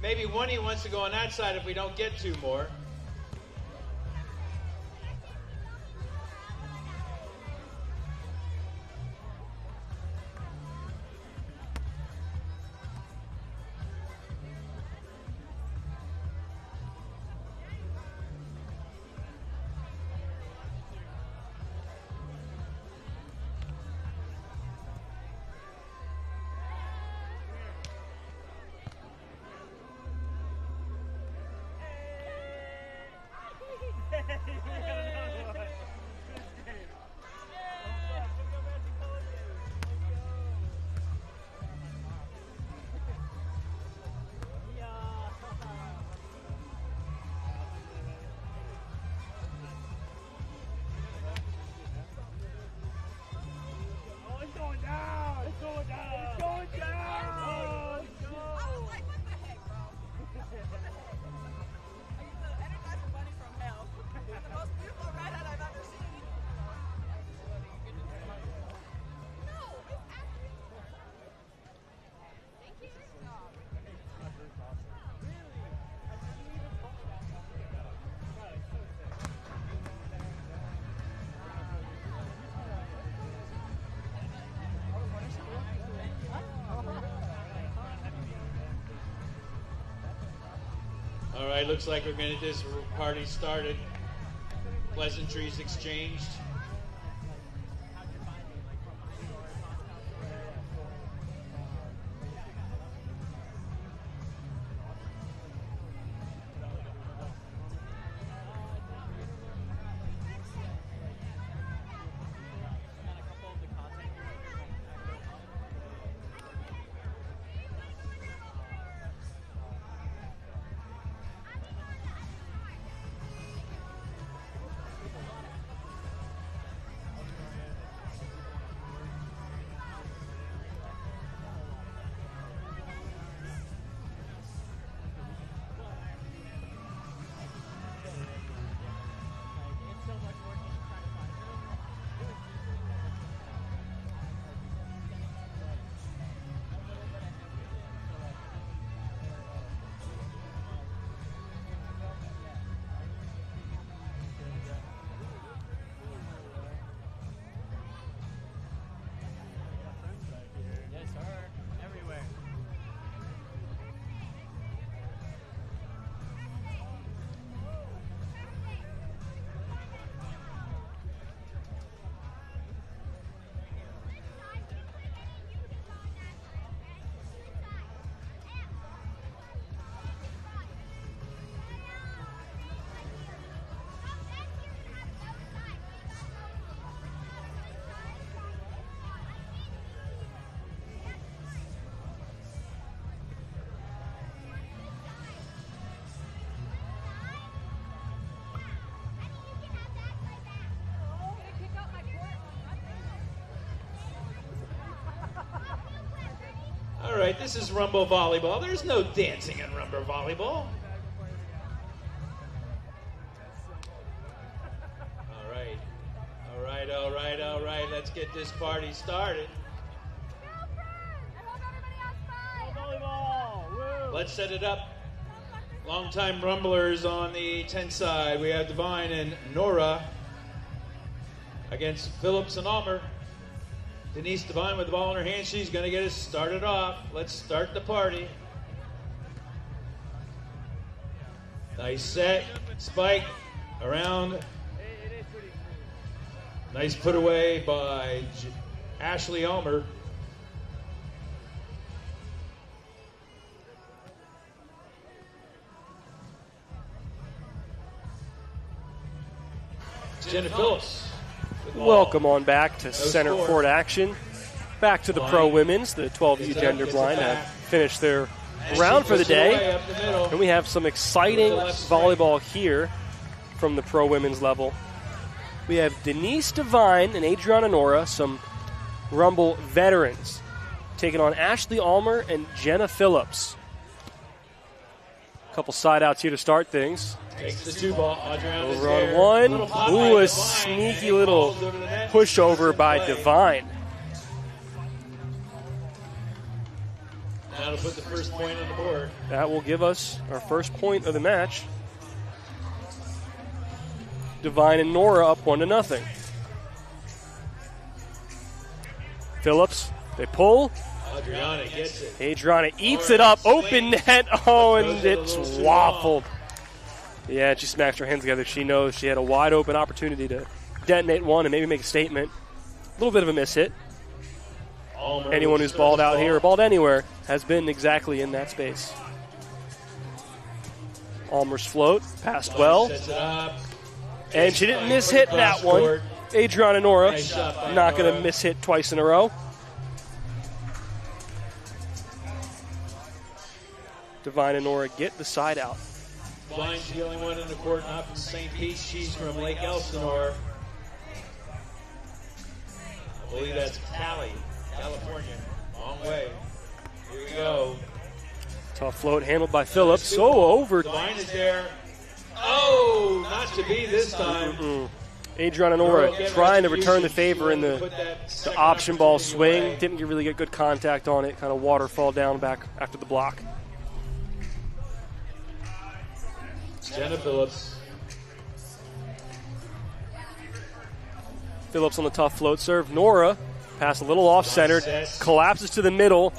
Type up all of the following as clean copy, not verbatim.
Maybe one of you wants to go on that side if we don't get two more. All right, looks like we're going to get this party started. Pleasantries exchanged. All right, this is Rumble Volleyball. There's no dancing in Rumble Volleyball. All right. Let's get this party started. Let's set it up. Longtime Rumblers on the 10 side. We have Divine and Nora against Phillips and Allmer. Denise Divine with the ball in her hand. She's going to get us started off. Let's start the party. Nice set. Spike around. Nice put away by Ashley Allmer. Jenna Phillips. Welcome on back to center court action. Back to the pro women's. The 12U gender blind have finished their round for the day. And we have some exciting volleyball here from the pro women's level. We have Denise Divine and Adriana Nora, some Rumble veterans, taking on Ashley Allmer and Jenna Phillips. A couple side outs here to start things. Takes the two ball. Over on one. Ooh, a sneaky little pushover by Divine. put the first point on the board. That will give us our first point of the match. Divine and Nora up 1-0. Phillips, they pull. Adriana gets it. Adriana eats it up. Open net. Oh, and it's waffled. Yeah, she smacks her hands together. She knows she had a wide open opportunity to detonate one and maybe make a statement. A little bit of a miss hit. Anyone who's balled out here or balled anywhere has been exactly in that space. Allmer's float, passed well. And she didn't miss hit that one. Adriana Nora not going to miss hit twice in a row. Divine and Nora get the side out. Divine's the only one in the court not from St. Pete. She's from Lake Elsinore. I believe that's Cali, California. Long way. Here we go. Tough float handled by Phillips. So over. Divine is there. Oh, not to be this time. Adriana Nora trying to return the favor in the option ball swing. Didn't really get good contact on it. Kind of waterfall down back after the block. Jenna Phillips. Phillips on the tough float serve. Nora pass a little off-centered, collapses to the middle,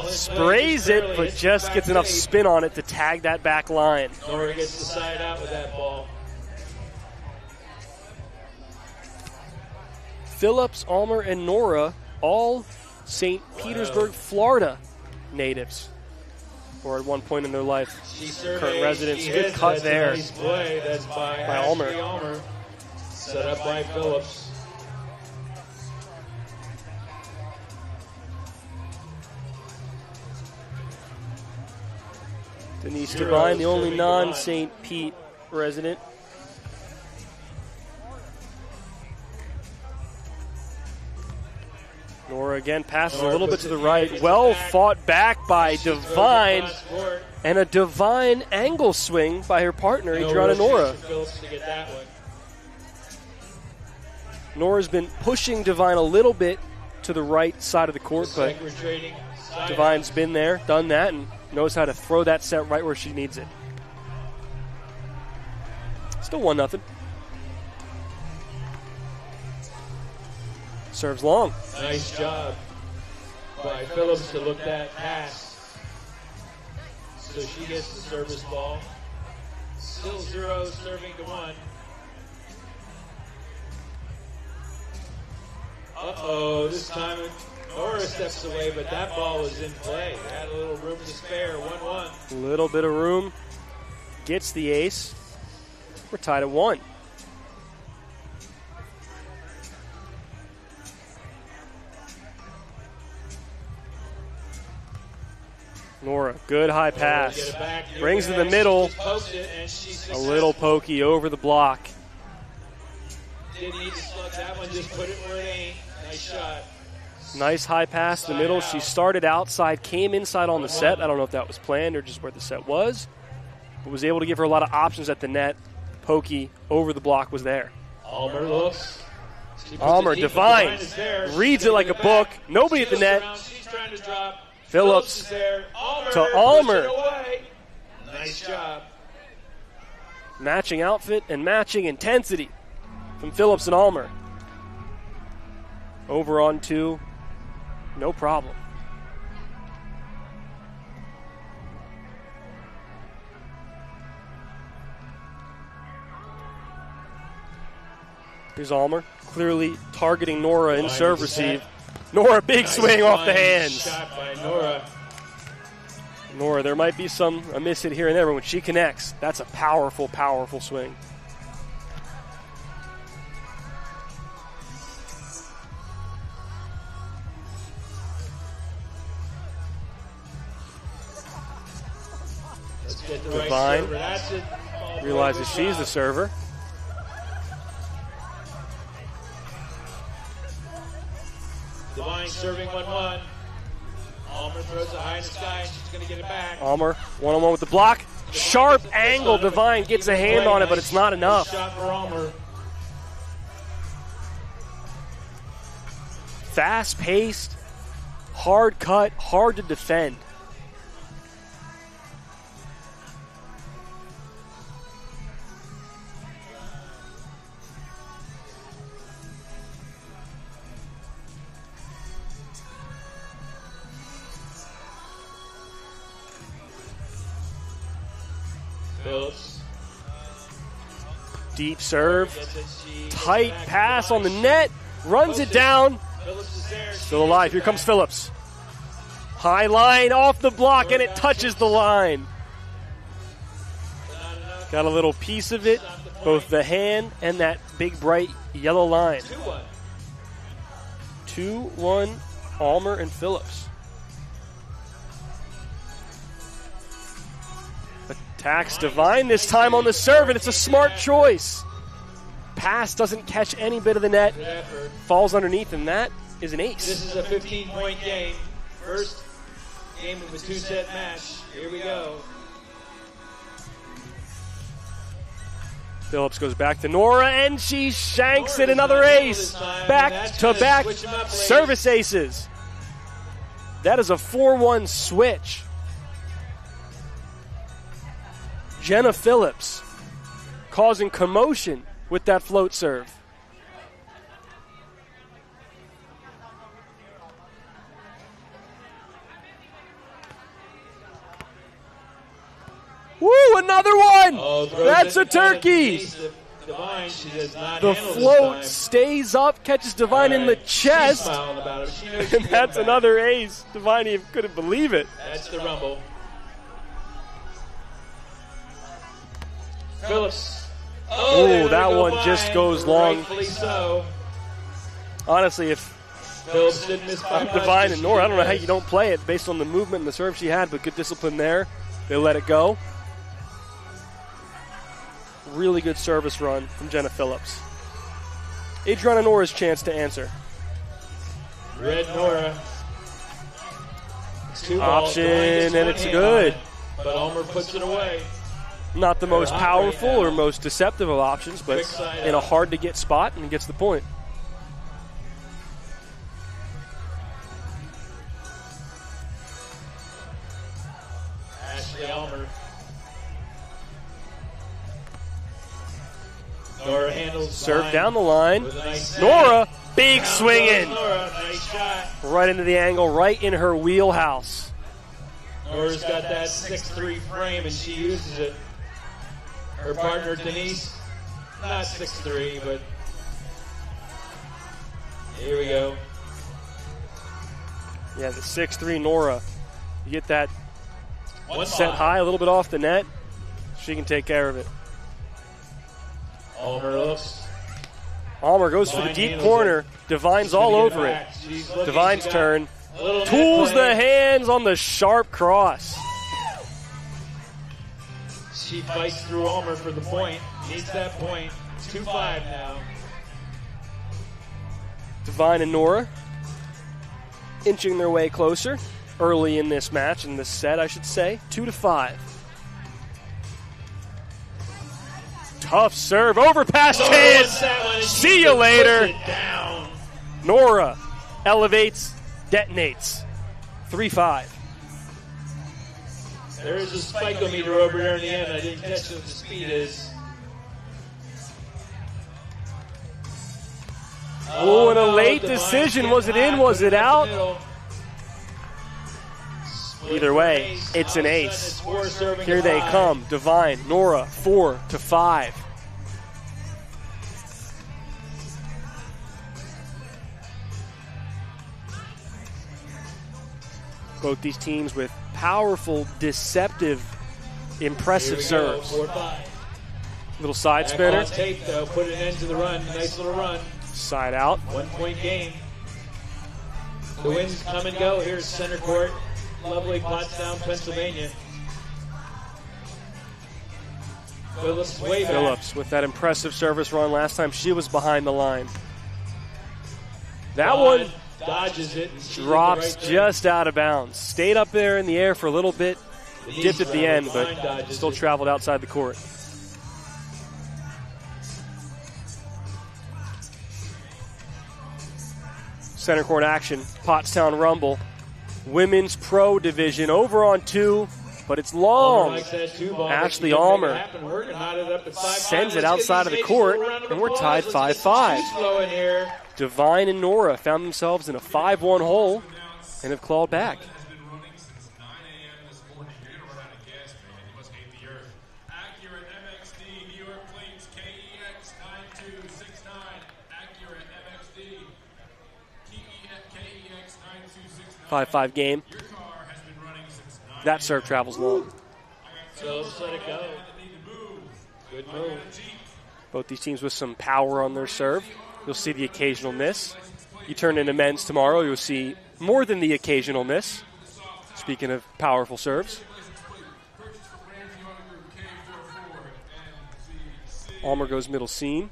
sprays it, but just gets enough spin on it to tag that back line. Nora gets the side out with that ball. Phillips, Allmer, and Nora, all St. Petersburg, Florida natives, or at one point in their life, current residents. Good cut there nice play. That's by Allmer. Set up by Phillips. Denise Divine, the only non-St. Pete resident. Nora again passes a little bit to the right. Well fought back by Divine. And a Divine angle swing by her partner, Adriana Nora. Nora's been pushing Divine a little bit to the right side of the court, but Divine's been there, done that, and knows how to throw that set right where she needs it. Still 1-0. Serves long. Nice job by Phillips to look that pass. So she gets the service ball. Still 0, serving to 1. Uh-oh, this time Nora steps away, but that ball was in play. They had a little room to spare, 1-1. A little bit of room. Gets the ace. We're tied at 1. Nora, good high pass. Brings to the middle. A little pokey over the block. Didn't need to slug that one, just put it where it ain't. Nice shot. Nice high pass in the middle. She started outside, came inside on the set. I don't know if that was planned or just where the set was, but was able to give her a lot of options at the net. Pokey over the block was there. Allmer looks. Allmer, Divine reads it like a book. Nobody at the net. She's trying to drop. Phillips to Allmer. Nice job. Matching outfit and matching intensity from Phillips and Allmer. Over on 2, no problem. Here's Allmer, clearly targeting Nora in serve receive. Nora, big swing off the hands. Shot by Nora. Nora, there might be a miss hit here and there, but when she connects, that's a powerful, powerful swing. Divine realizes she's the server. Divine serving 1-1. Allmer throws it high in the sky and she's going to get it back. Allmer, one-on-one with the block. Sharp angle. Divine gets a hand on it, but it's not enough. Shot for Allmer. Fast-paced, hard cut, hard to defend. Phillips. Deep serve. Tight pass on the net. Runs it down. Still alive. Here comes Phillips. High line off the block, and it touches the line. Got a little piece of it, both the hand and that big bright yellow line. 2-1, Allmer and Phillips. Attacks Devine this time on the serve, and it's a smart choice. Pass doesn't catch any bit of the net, falls underneath, and that is an ace. This is a 15-point game. First game of a two-set match. Here we go. Phillips goes back to Nora, and she shanks it. Another ace. Back-to-back service aces. That is a 4-1 switch. Jenna Phillips causing commotion with that float serve. Woo, another one! That's a turkey! The float stays up, catches Devine in the chest, and that's another ace. Devine even couldn't believe it. That's the rumble. Phillips. Oh, that one just goes long. So. Honestly, if Phillips didn't miss by Devine and Nora, I don't know how you don't play it based on the movement and the serve she had, but good discipline there. They let it go. Really good service run from Jenna Phillips. Adriana Nora's chance to answer. Red Nora. Option, and it's good. But Allmer puts it away. Not the most powerful or most deceptive of options, but in a hard-to-get spot, and gets the point. Ashley Allmer. Nora handles serve down the line. Nice Nora, big swinging. Nora, nice shot. Right into the angle, right in her wheelhouse. Nora's got that 6'3" frame, and she uses it. Her partner, Denise, not 6'3", but here we go. Yeah, the 6'3" Nora. You get that set high, a little bit off the net. She can take care of it. Allmer goes for the deep corner. Divine's all over it. Divine's turn. Tools the hands on the sharp cross. She fights through Allmer for the point. Needs that point. It's 2-5 now. Devine and Nora inching their way closer early in this match, in this set, I should say. 2-5. Tough serve. Overpass chance. See you later. Nora elevates, detonates. 3-5. There is a spigometer over there in the end. I didn't catch what the speed is. Oh, and a late decision. Was it in? Was it out? Either way, it's an ace. Here they come. Devine, Nora, 4-5. Both these teams with powerful, deceptive, impressive serves. Little side spinner. Tape, though. Put an end to the run. Nice little run. Side out. 1-point game. The winds come and go. Here's center court. Lovely Pottstown, Pennsylvania. Phillips way back. Phillips with that impressive service run last time she was behind the line. That one dodges it. Drops just out of bounds. Stayed up there in the air for a little bit. Dipped at the end, but still traveled outside the court. Center court action. Pottstown Rumble. Women's Pro Division over on 2, but it's long. Ashley Allmer sends it outside of the court, and we're tied 5-5. Devine and Nora found themselves in a 5-1 hole and have clawed back. 5-5 game. That serve travels long. Phillips let it go. Good move. Both these teams with some power on their serve. You'll see the occasional miss. You turn into men's tomorrow, you'll see more than the occasional miss. Speaking of powerful serves. Allmer goes middle seam.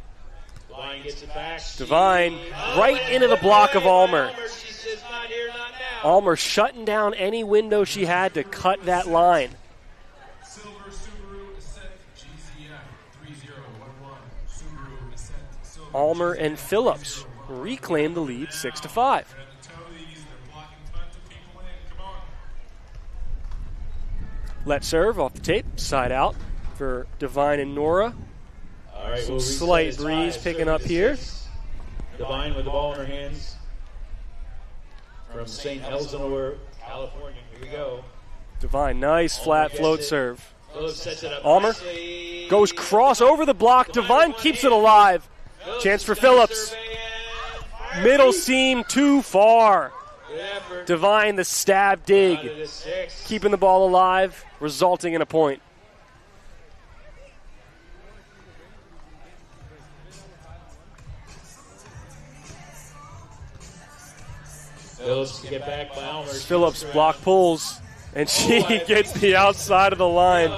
Devine gets it back. Devine right into the block of Allmer. She says, not here, not now. Allmer shutting down any window she had to cut that line. Allmer and Phillips reclaim the lead 6-5. Let serve off the tape, side out for Devine and Nora. All right, Some slight breeze picking up here. Devine with the ball in her hands from St. Elsinore, California. Here we go. Devine, nice flat float serve. Phillips sets it up. Allmer goes cross over the block. Devine keeps it alive. Chance for Phillips. Middle seam too far. Devine the stab dig. Keeping the ball alive, resulting in a point. Phillips to get back by Allmer. Phillips block pulls, and she gets the outside of the line.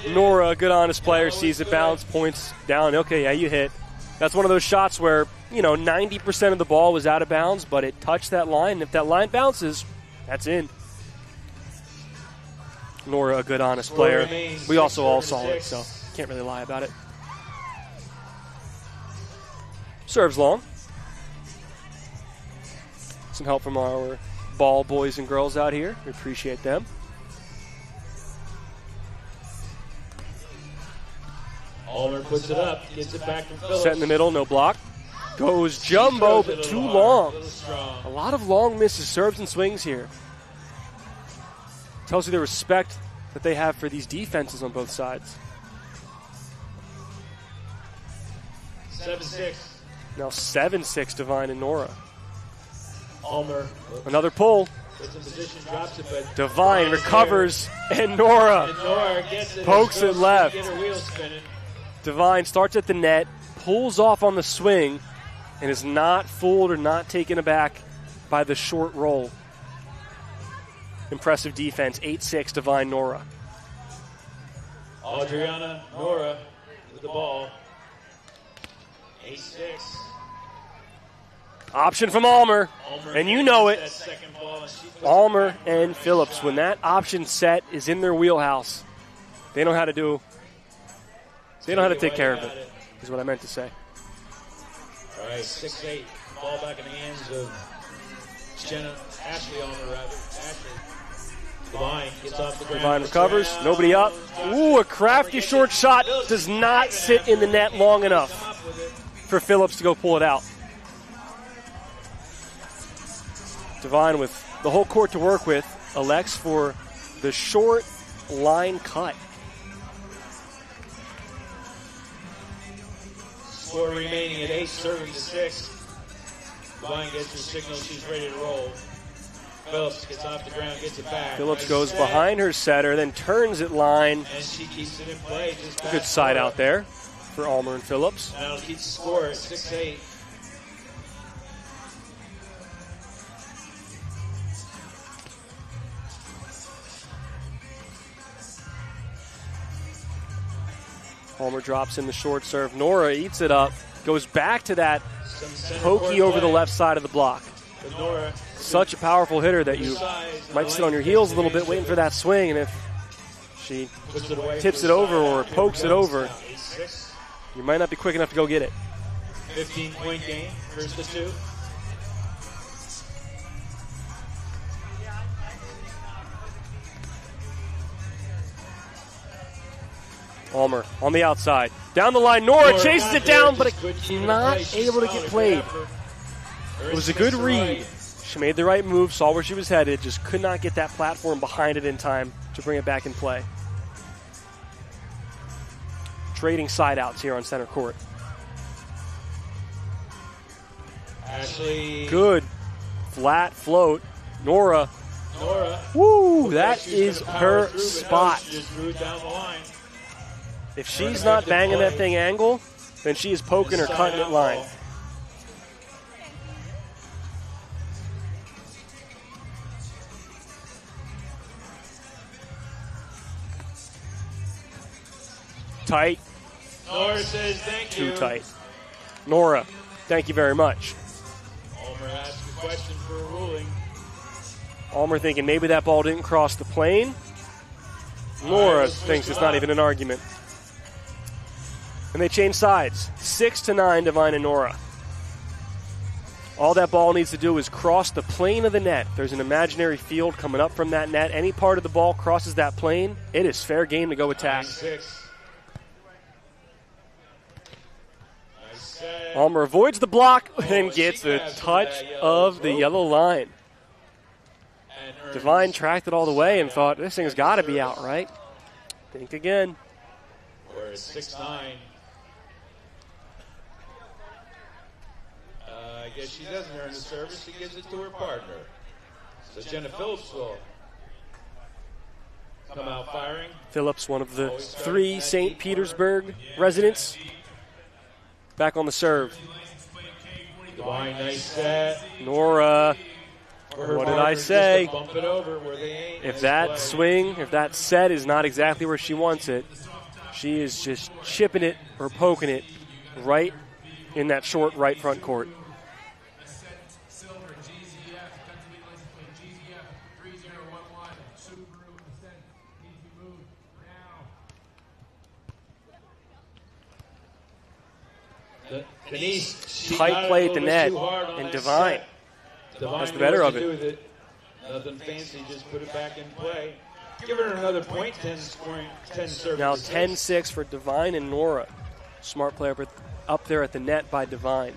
Nora, a good honest player, sees it bounce, points down. Okay, yeah, you hit. That's one of those shots where, 90% of the ball was out of bounds, but it touched that line. And if that line bounces, that's in. Nora, a good honest player. We also all saw it, so can't really lie about it. Serves long. Some help from our ball boys and girls out here. We appreciate them. Allmer puts it up, gets it back from Phillips. Set in the middle, no block. Goes jumbo, but too long. A lot of long misses, serves and swings here. Tells you the respect that they have for these defenses on both sides. 7-6. Now 7-6, Devine and Nora. Allmer. Another pull. Gets in position, drops it, but Devine recovers, and Nora gets it. pokes it left. Get her wheels spinning. Devine starts at the net, pulls off on the swing, and is not fooled or not taken aback by the short roll. Impressive defense, 8-6, Devine, Nora. Adriana Nora with the ball. 8-6. Option from Allmer, and you know it. Allmer and Phillips, when that option set is in their wheelhouse, they know how to do. They know how to take care of it, is what I meant to say. All right, 6-8. Ball back in the hands of Ashley Allmer, rather. Ashley. Devine gets off the ground. Devine recovers. Nobody up. Ooh, a crafty short shot does not sit in the net long enough for Phillips to go pull it out. Devine with the whole court to work with, elects for the short line cut. Score remaining at 8, serving to 6. Devine gets her signal, she's ready to roll. Phillips gets off the ground, gets it back. Phillips goes behind her setter, then turns it line. And she keeps it in play. Good side out there for Allmer and Phillips. Now it'll keep the score at 6-8. Allmer drops in the short serve. Nora eats it up, goes back to that pokey over the left side of the block. Such a powerful hitter that you might sit on your heels a little bit waiting for that swing, and if she tips it over or pokes it over, you might not be quick enough to go get it. 15-point game, first to 2. Allmer on the outside. Down the line, Nora chases it down, but it's not able to get played. It was a good read. She made the right move, saw where she was headed, just could not get that platform behind it in time to bring it back in play. Trading side outs here on center court. Ashley. Good flat float. Nora. Woo, that is her spot. If she's not banging that thing angle, then she is poking or cutting it line. Tight. Nora says thank you. Too tight. Nora, thank you very much. Allmer asked a question for a ruling. Allmer thinking maybe that ball didn't cross the plane. Nora thinks it's not even an argument. And they change sides. 6-9, Divine and Nora. All that ball needs to do is cross the plane of the net. There's an imaginary field coming up from that net. Any part of the ball crosses that plane, it is fair game to go attack. 9-6. Allmer avoids the block and gets a touch of the yellow line. Divine tracked it all the way and thought, this thing's got to be out, right? Think again. We're at 6-9. I guess she doesn't earn the service. She gives it to her partner. So Jenna Phillips will come out firing. Phillips, one of the 3 St. Petersburg residents. Back on the serve. Divine, nice set. Nora, what did I say? Bump it over where they ain't. If that swing, if that set is not exactly where she wants it, she is just chipping it or poking it right in that short right front court. Denise, tight play at the net, and Divine has the better of it. Nothing fancy, just put it back in play. Give her another point, 10 services. Now 10-6 for Divine and Nora. Smart play up there at the net by Divine.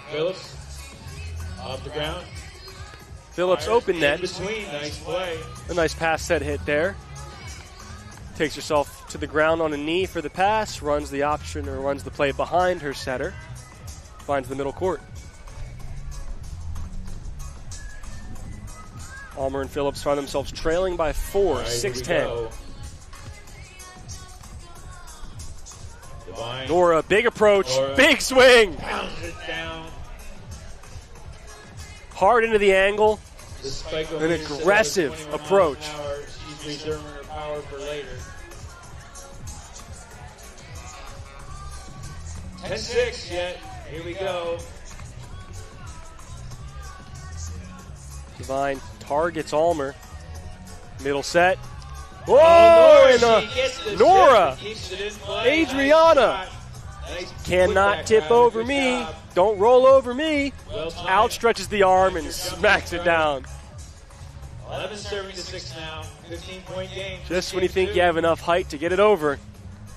Phillips, off the ground. Phillips open net. Between, nice play. A nice pass set hit there. Takes herself to the ground on a knee for the pass, runs the option or runs the play behind her setter, finds the middle court. Allmer and Phillips find themselves trailing by 4, 6-10. Nora, big approach, big swing. Pounds it down. Hard into the angle. An aggressive approach. She's reserving her power for later. 10-6 yet. Here we go. Divine targets Allmer. Middle set. Whoa! Nora! Adriana! Cannot tip over me. Don't roll over me. Outstretches the arm and smacks it down. 11 serving to 6 now. 15-point game. Just when you think you have enough height to get it over,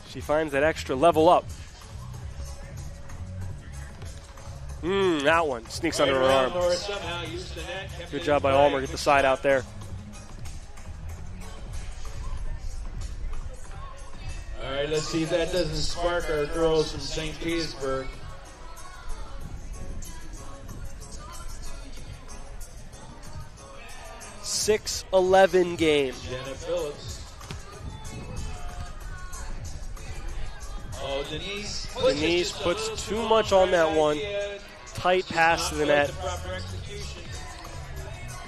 she finds that extra level up. That one sneaks under her arm. Good job by Allmer. Get the side out there. All right, let's see if that doesn't spark our girls from St. Petersburg. $6-11 game. Jenna Phillips. Oh, Denise puts too much on that one. Tight pass to the net.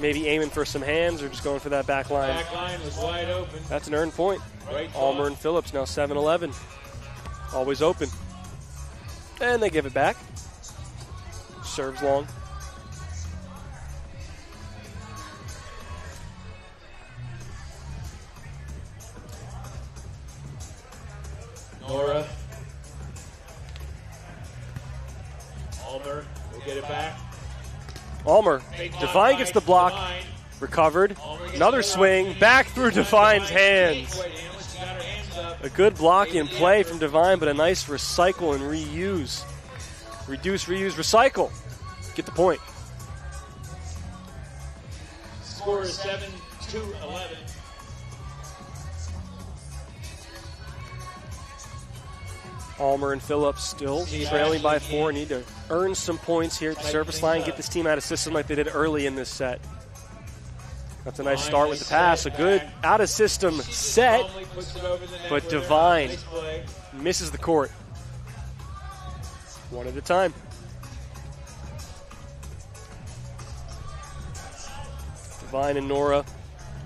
Maybe aiming for some hands or just going for that back line. Back line was wide open. That's an earned point. Allmer and Phillips now 7-11. Always open. And they give it back. Serves long. Nora. Allmer will get it back. Allmer. Divine gets the block. Recovered. Another swing. Back through Divine's hands. A good block in play from Divine, but a nice recycle and reuse. Reduce, reuse, recycle. Get the point. Score is 7-11. Allmer and Phillips still trailing by 4. Need to earn some points here at the service line, get this team out of system like they did early in this set. That's a nice start with the pass. A good out-of-system set, but Devine misses the court. One at a time. Devine and Nora,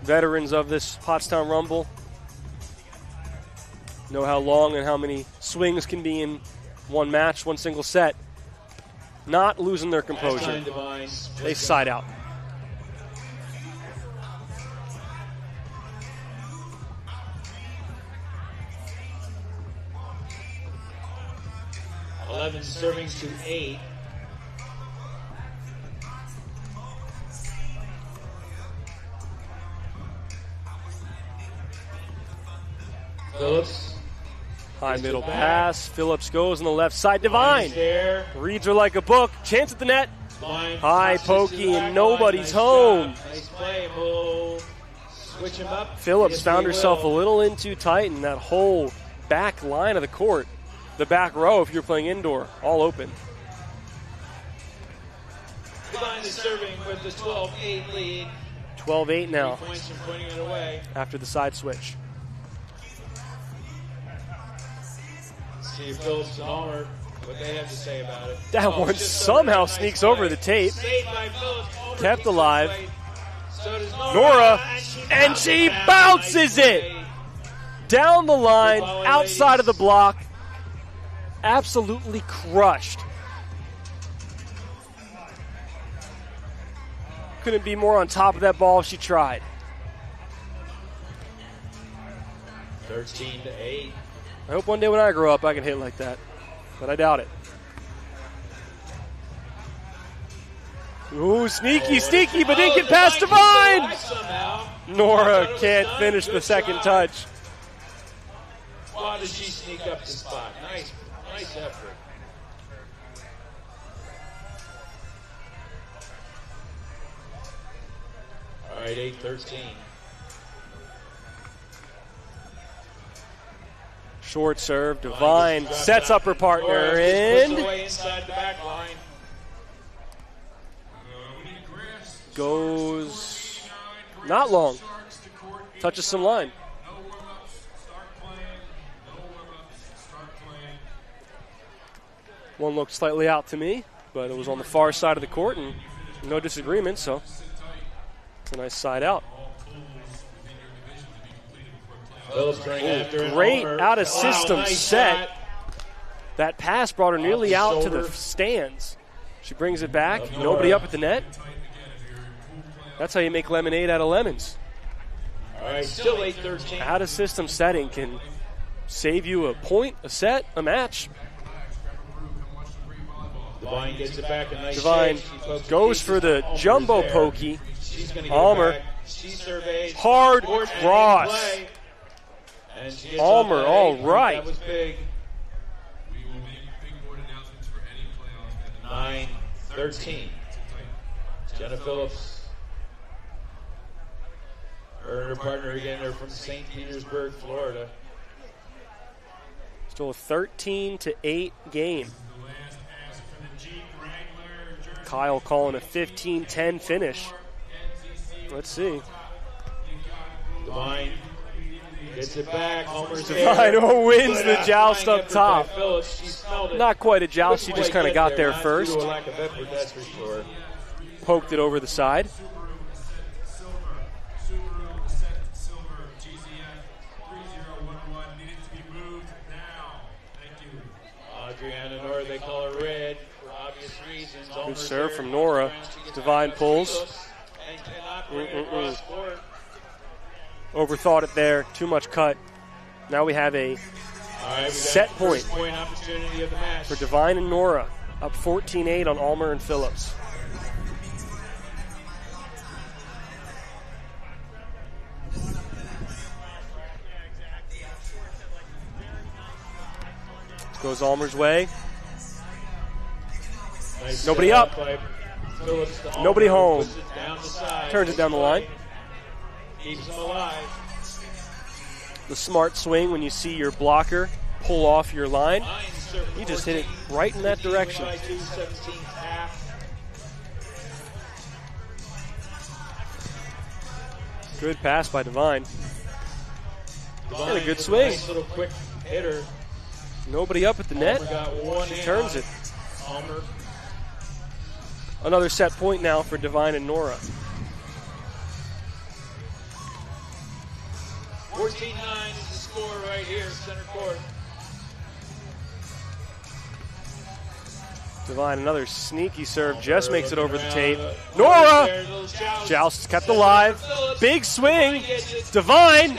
veterans of this Pottstown Rumble, know how long and how many swings can be in one match, one single set. Not losing their composure. They side out. Servings to 8. Phillips. High middle pass. Phillips goes on the left side. Devine reads her like a book. Chance at the net. High pokey and nobody's home. Nice play. We'll switch him up. Phillips found herself a little in too tight in that whole back line of the court. The back row, if you're playing indoor, all open. Devine is serving with the 12-8 lead. 12-8 now. 3 points from pointing it away. After the side switch. See if Phillips and Allmer, what they have to say about it. That one somehow sneaks over the tape. Kept alive. So does Nora, and she bounces it down the line, outside of the block. Absolutely crushed. Couldn't be more on top of that ball if she tried. 13-8. I hope one day when I grow up I can hit like that, but I doubt it. Ooh, sneaky, but didn't get past Devine. Nora can't finish the second touch. Why did she sneak up the spot? Nice effort. All right, 8-13. Short serve. Devine sets up her partner in. Inside the back line. Goes not long. Touches some line. One looked slightly out to me, but it was on the far side of the court and no disagreement, so it's a nice side out. Great out-of-system set. That pass brought her nearly out to the stands. She brings it back. Nobody up at the net. That's how you make lemonade out of lemons. All right, still 8-13. Out-of-system setting can save you a point, a set, a match. Devine gets it back. Devine goes for the jumbo pokey. Allmer. Hard cross. Allmer, all right. That was big. 9-13. Jenna Phillips. Her and her partner again, they're from St. Petersburg, Florida. Still a 13-8 game. Kyle calling a 15-10 finish. Let's see. Devine gets it back. Devine wins the joust up top. Not quite a joust. She just kind of got there first. Poked it over the side. Adriana Nora, they call her red for obvious reasons. Good serve from Nora. Devine pulls. Overthought it there. Too much cut. Now we have a set point for Devine and Nora. Up 14-8 on Allmer and Phillips. Goes Allmer's way. Nobody up. Nobody home. Turns it down the line. Keeps them alive. The smart swing when you see your blocker pull off your line. He just hit it right in that direction. Good pass by Divine. And a good swing. Nice little quick hitter. Nobody up at the net. She turns it. Allmer. Another set point now for Divine and Nora. 14-9 is the score right here, center court. Divine, another sneaky serve, just makes it over the tape. Nora! Joust kept alive. Big swing. Divine.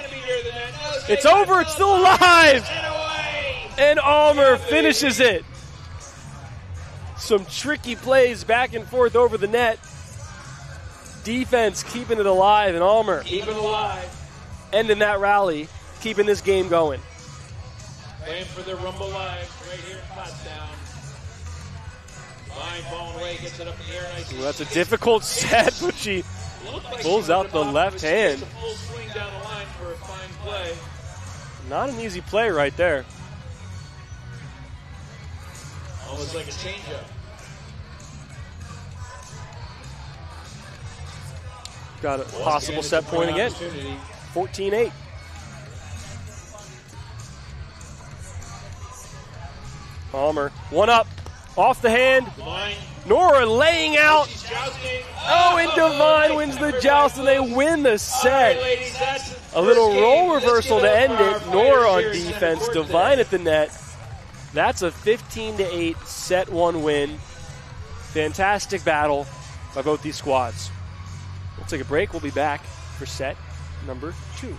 It's over, it's still alive. And Allmer finishes it. Some tricky plays back and forth over the net. Defense keeping it alive, and Allmer Keeping it alive. ending that rally, keeping this game going. Playing for the Rumble Live right here in Pottstown. Line falling away, gets it up in the air. Nice. Well, that's a difficult set, but she pulls out the left hand. Full swing down the line for a fine play. Not an easy play right there. Almost like a changeup. Got a possible set point again. 14-8. Allmer, one up, off the hand. Divine. Nora laying out. She's jousting. Oh, and Divine wins the joust, and they win the All right, set. ladies, that's the A little first roll game. Let's reversal get to up end our it. Nora on fighters here in defense, center court Divine today. at the net. That's a 15-8 set one win. Fantastic battle by both these squads. We'll take a break. We'll be back for set number 2.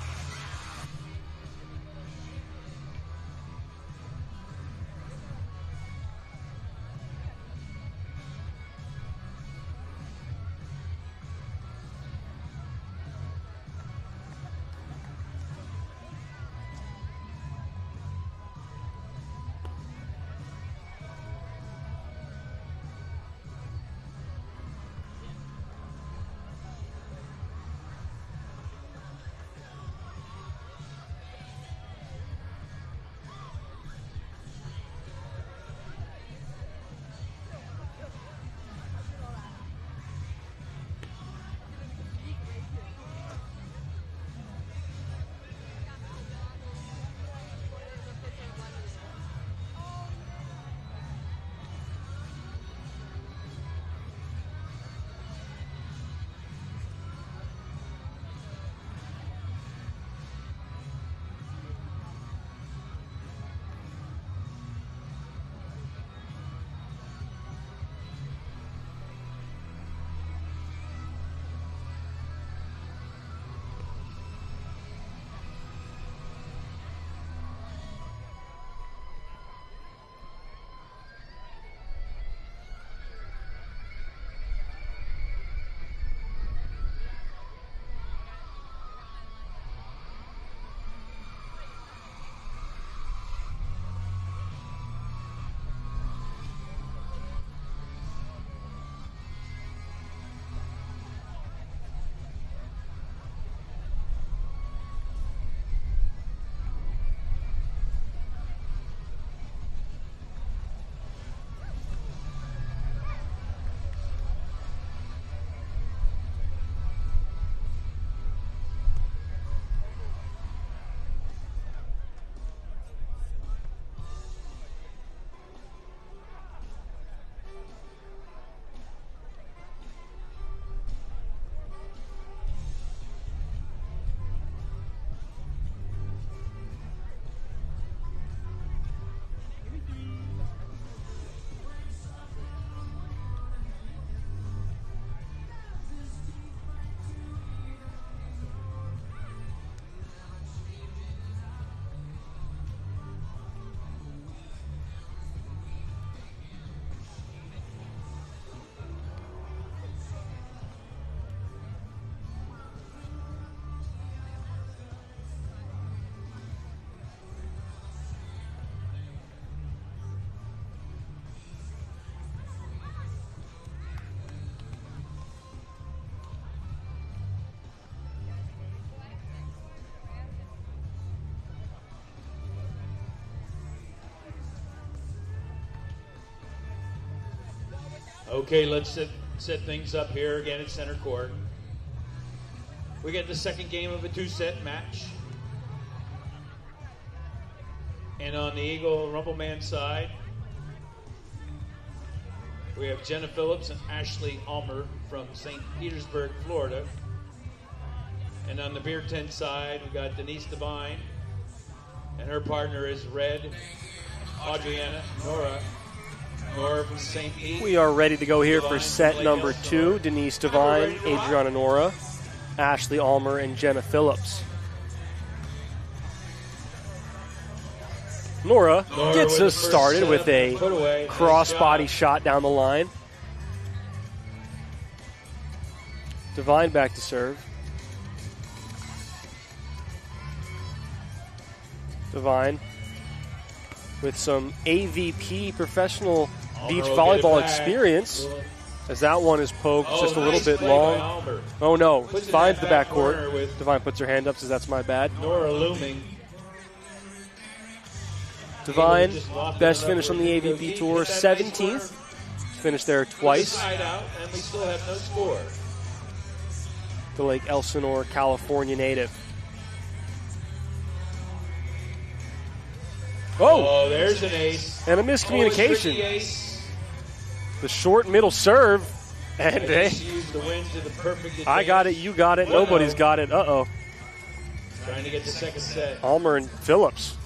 Okay, let's set things up here again at center court. We get the second game of a 2-set match. And on the Eagle Rumbleman side, we have Jenna Phillips and Ashley Allmer from St. Petersburg, Florida. And on the beer tent side, we got Denise Devine, and her partner is Red, Adriana, Nora from St. Pete. We are ready to go here for set number 2. Denise Devine, Adriana Nora, Ashley Allmer, and Jenna Phillips. Nora gets us started with a crossbody shot down the line. Devine back to serve. Devine with some AVP professional beach volleyball experience, as that one is poked just a little bit long. Oh no, finds the backcourt. Devine puts her hand up, says that's my bad. Nora looming. Devine, best finish on the AVP Tour, 17th. Finished there twice. And we still have no score. The Lake Elsinore, California native. Oh, there's an ace. And a miscommunication. The short middle serve. And I got it, you got it, nobody's got it. Uh-oh. Trying to get the second set. Allmer and Phillips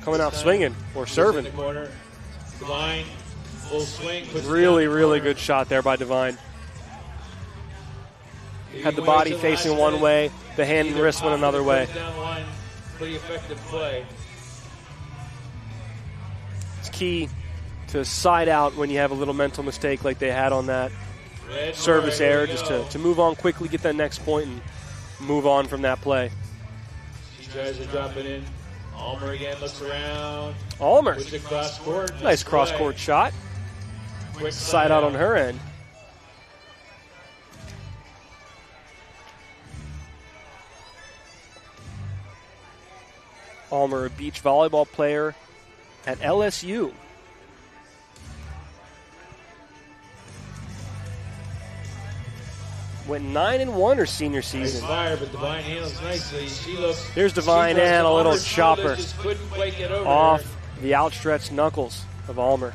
coming out swinging or serving. Devine, full swing. Really good shot there by Devine. Had the body facing one way, the hand and wrist went another way. Pretty effective play. It's key to side out when you have a little mental mistake like they had on that service error, just to move on quickly, get that next point, and move on from that play. These guys are dropping in. Allmer again looks around. Allmer. Cross-court. Nice cross-court shot. Quick side out on her end. Allmer, a beach volleyball player at LSU. Went 9-1 her senior season. Nice fire, but Devine handles nicely. Here's Devine and a little chopper off her. The outstretched knuckles of Allmer.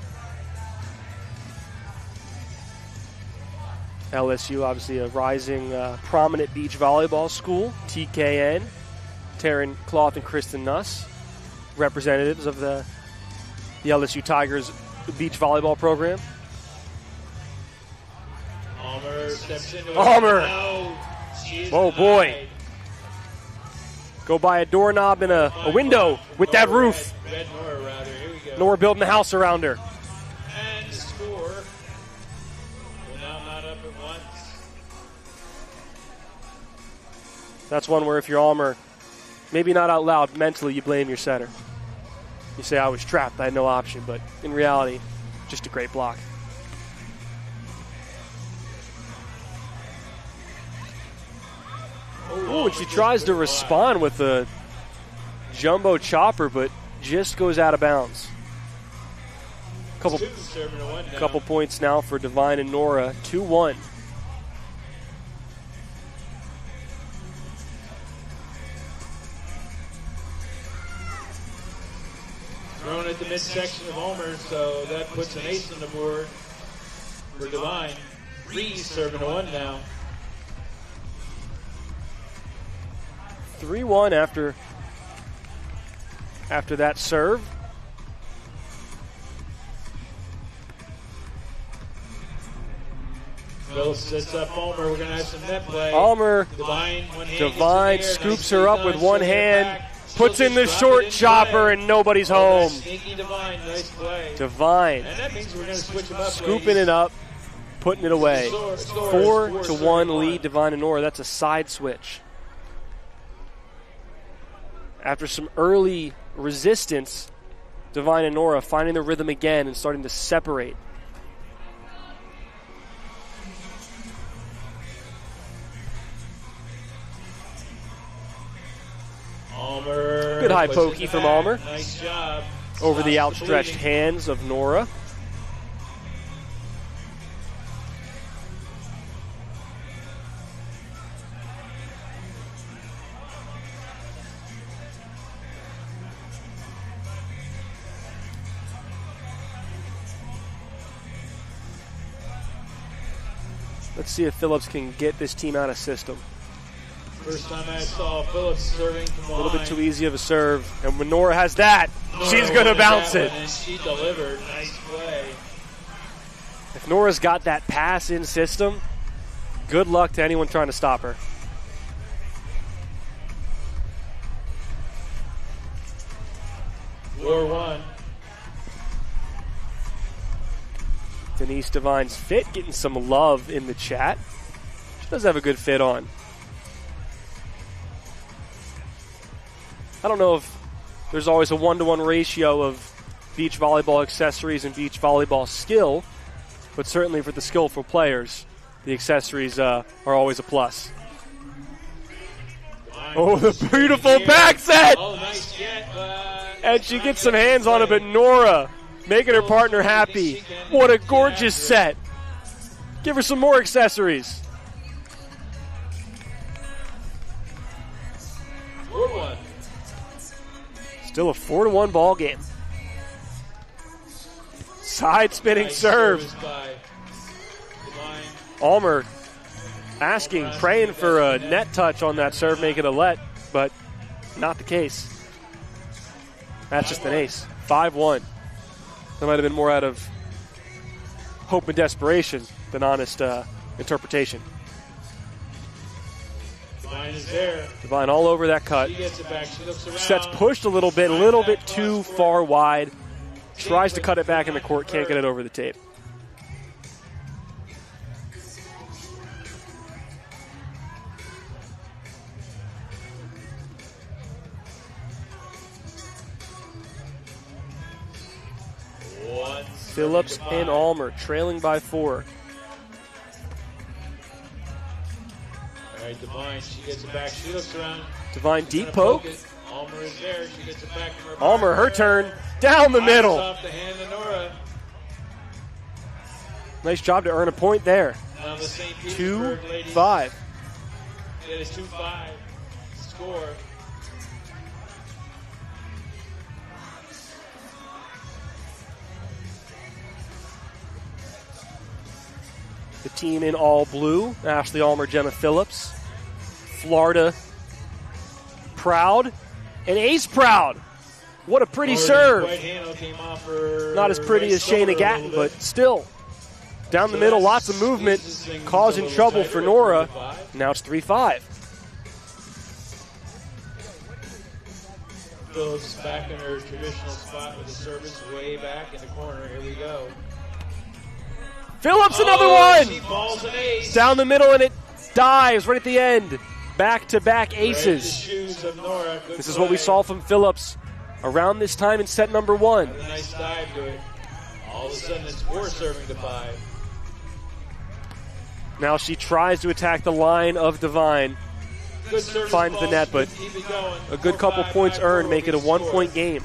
LSU, obviously a rising, prominent beach volleyball school. TKN, Taryn Cloth and Kristen Nuss, representatives of the LSU Tigers beach volleyball program. Allmer steps into it. Allmer. Oh boy. Go buy a doorknob and a window with that roof. Red Nora, rather. Here we go. Nora building the house around her. And the score. Well, now not up at once. That's one where if you're Allmer, maybe not out loud, mentally you blame your setter. You say, I was trapped, I had no option, but in reality, just a great block. Oh, and she tries to respond with a jumbo chopper, but just goes out of bounds. Couple points now for Devine and Nora, 2-1. Thrown at the midsection of Allmer, so that puts an ace on the board for Devine. Reese serving a 1 now. 3-1 after that serve. Phillips sets up Allmer. We're going to have some net play. Allmer, Devine scoops her up with one hand, puts in the short chopper, and nobody's home. Sneaky Devine, nice play. Devine And that means we're going to switch them up, scooping it up, putting it away. 4-1 lead, Devine and Nora. That's a side switch. After some early resistance, Devine and Nora finding the rhythm again and starting to separate. Allmer. Good high pokey from Allmer. Nice job. Over the outstretched hands of Nora. Let's see if Phillips can get this team out of system. First time I saw Phillips serving from the A little line. bit too easy of a serve. And when Nora has that, she's going to bounce it. And she delivered. Nice play. If Nora's got that pass in system, good luck to anyone trying to stop her. War 1. Denise Devine's fit getting some love in the chat. She does have a good fit on. I don't know if there's always a 1-to-1 ratio of beach volleyball accessories and beach volleyball skill, but certainly for the skillful players, the accessories are always a plus. Oh, the beautiful back set! Oh, nice get. And she gets some hands on it, but Nora making her partner happy. What a gorgeous set. Give her some more accessories. 4-1. Still a 4-1 ball game. Side spinning serve. Allmer asking, praying for a net touch on that serve, make it a let, but not the case. That's just an ace. 5-1. That might have been more out of hope and desperation than honest interpretation. Divine is there. Divine all over that cut. She gets it back. She looks around. Set's pushed a little bit too far wide. Tries to cut it back in the court, can't get it over the tape. Phillips and Allmer trailing by 4. All right, Divine, she gets it back. She looks around. Divine deep poke. Allmer is there. She gets it back from her. Allmer, her turn. Down the middle. Off the hand of Nora. Nice job to earn a point there. 2-5. It is 2-5. Score. The team in all blue, Ashley Allmer, Gemma Phillips. Florida proud and ace proud. What a pretty serve. Not as pretty as Shayna Gatton, but still. Down the middle, lots of movement, causing trouble for Nora. Now it's 3-5. Phillips back in her traditional spot with the service way back in the corner. Here we go. Phillips, another one! She balls an ace. Down the middle, and it dives right at the end. Back-to-back aces. This is what we saw from Phillips around this time in set number 1. A nice dive to it. All of a sudden, it's 4 serving to 5. Now she tries to attack the line of Divine. Finds the net, but a good couple points earned, make it a 1-point game.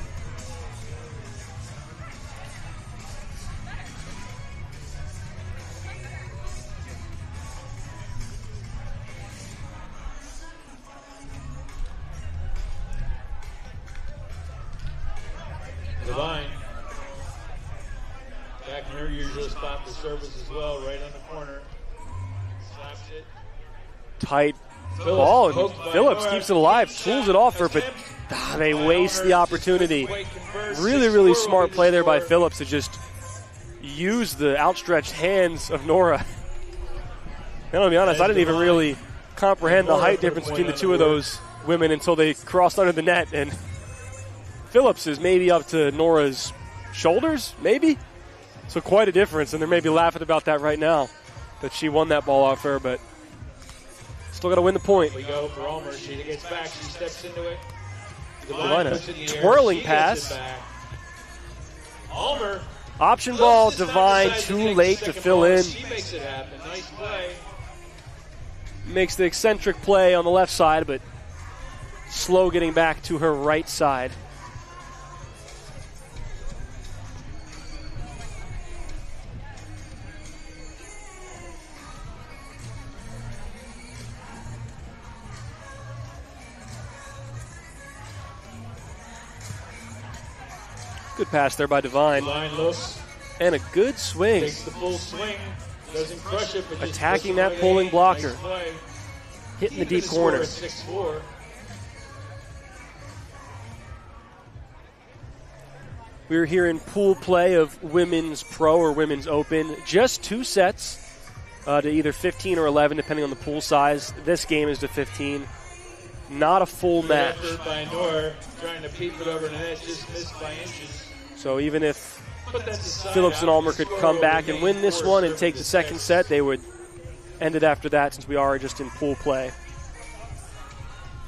Divine. Back in her usual spot for service as well, right on the corner. Slaps it. Tight ball, and Phillips keeps it alive, pulls it off her, but they waste the opportunity. Really, really smart play there by Phillips to just use the outstretched hands of Nora. And I'll be honest, I didn't even really comprehend the height difference between the two of those women until they crossed under the net, and Phillips is maybe up to Nora's shoulders, maybe? So quite a difference, and they're maybe laughing about that right now, that she won that ball off her, but still got to win the point. We go for Allmer. She gets back. She steps into it. Divine, twirling pass. Allmer. Option ball, Divine, too late to fill in. She makes it happen. Nice play. Makes the eccentric play on the left side, but slow getting back to her right side. Good pass there by Divine. Divine looks. And a good swing. Takes the full swing. Doesn't crush it, but attacking that pulling blocker. Nice, hitting the deep corner. 6-4. We're here in pool play of Women's Pro or Women's Open. Just 2 sets to either 15 or 11, depending on the pool size. This game is to 15. Not a full match. Effort by Nora, trying to peep it over the net, just missed by inches. So even if Phillips and Allmer could come back and win this one and take the second set, they would end it after that, since we are just in pool play.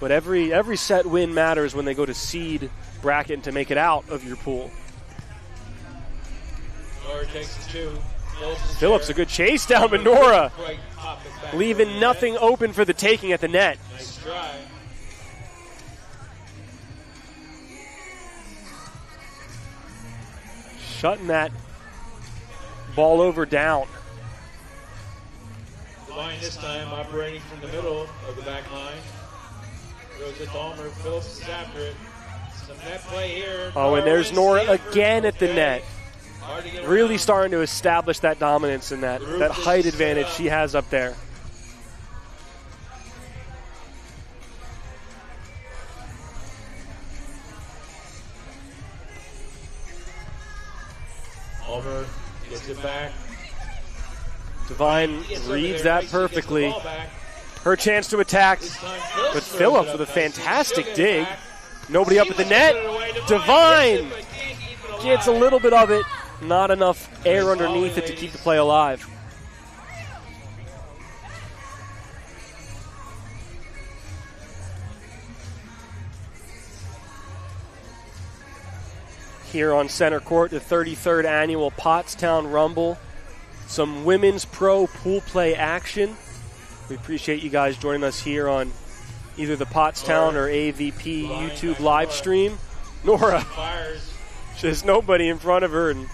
But every set win matters when they go to seed bracket and to make it out of your pool. Nora takes the 2. Phillips, a good chase down, but Nora leaving nothing open for the taking at the net. Nice try. Shutting that ball over down. Line this time operating from the middle of the back line. Goes it to Allmer. Phillips is after it. Some net play here. Oh, and there's Nora again at the net. Really starting to establish that dominance and that height advantage she has up there. Allmer gets it back. Devine reads that perfectly. Her chance to attack, but Phillips with a fantastic dig. Nobody up at the net. Devine gets a little bit of it. Not enough air underneath it to keep the play alive. Here on center court, the 33rd annual Pottstown Rumble. Some Women's Pro pool play action. We appreciate you guys joining us here on either the Pottstown or AVP YouTube live stream. Nora, there's nobody in front of her, and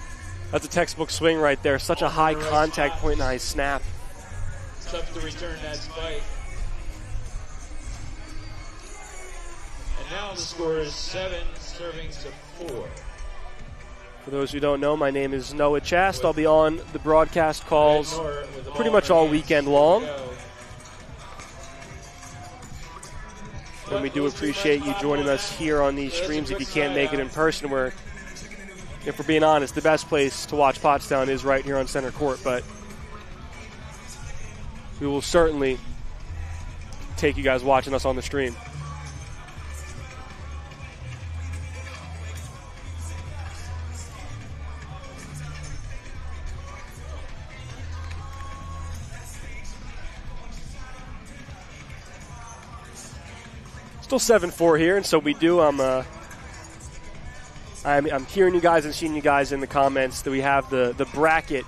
that's a textbook swing right there. Such a high contact point and high snap. Tough to return that spike. And now the score is 7 servings to 4. For those who don't know, my name is Noah Chast. I'll be on the broadcast calls pretty much all weekend long. And we do appreciate you joining us here on these streams if you can't make it in person, where, if we're being honest, the best place to watch Pottstown is right here on center court. But we will certainly take you guys watching us on the stream. Still 7-4 here, and so we do. I'm hearing you guys and seeing you guys in the comments that we have the bracket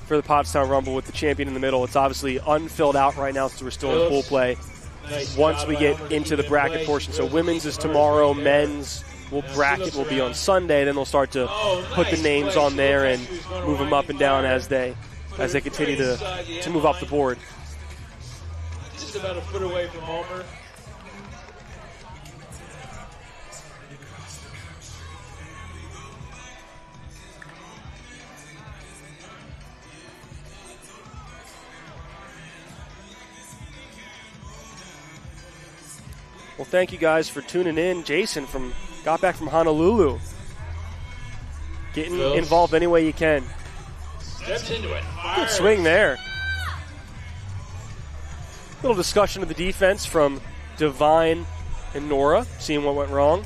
for the Pottstown Rumble with the champion in the middle. It's obviously unfilled out right now since we're still in full play. Once we get into the bracket portion, so women's is tomorrow, men's bracket will be on Sunday. Then they'll start to put the names on there and move them up and down as they continue to move up the board. Just about a foot away from Allmer. Well, thank you guys for tuning in. Jason got back from Honolulu. Getting involved any way you can. Steps into it. Good swing there. Little discussion of the defense from Devine and Nora, seeing what went wrong.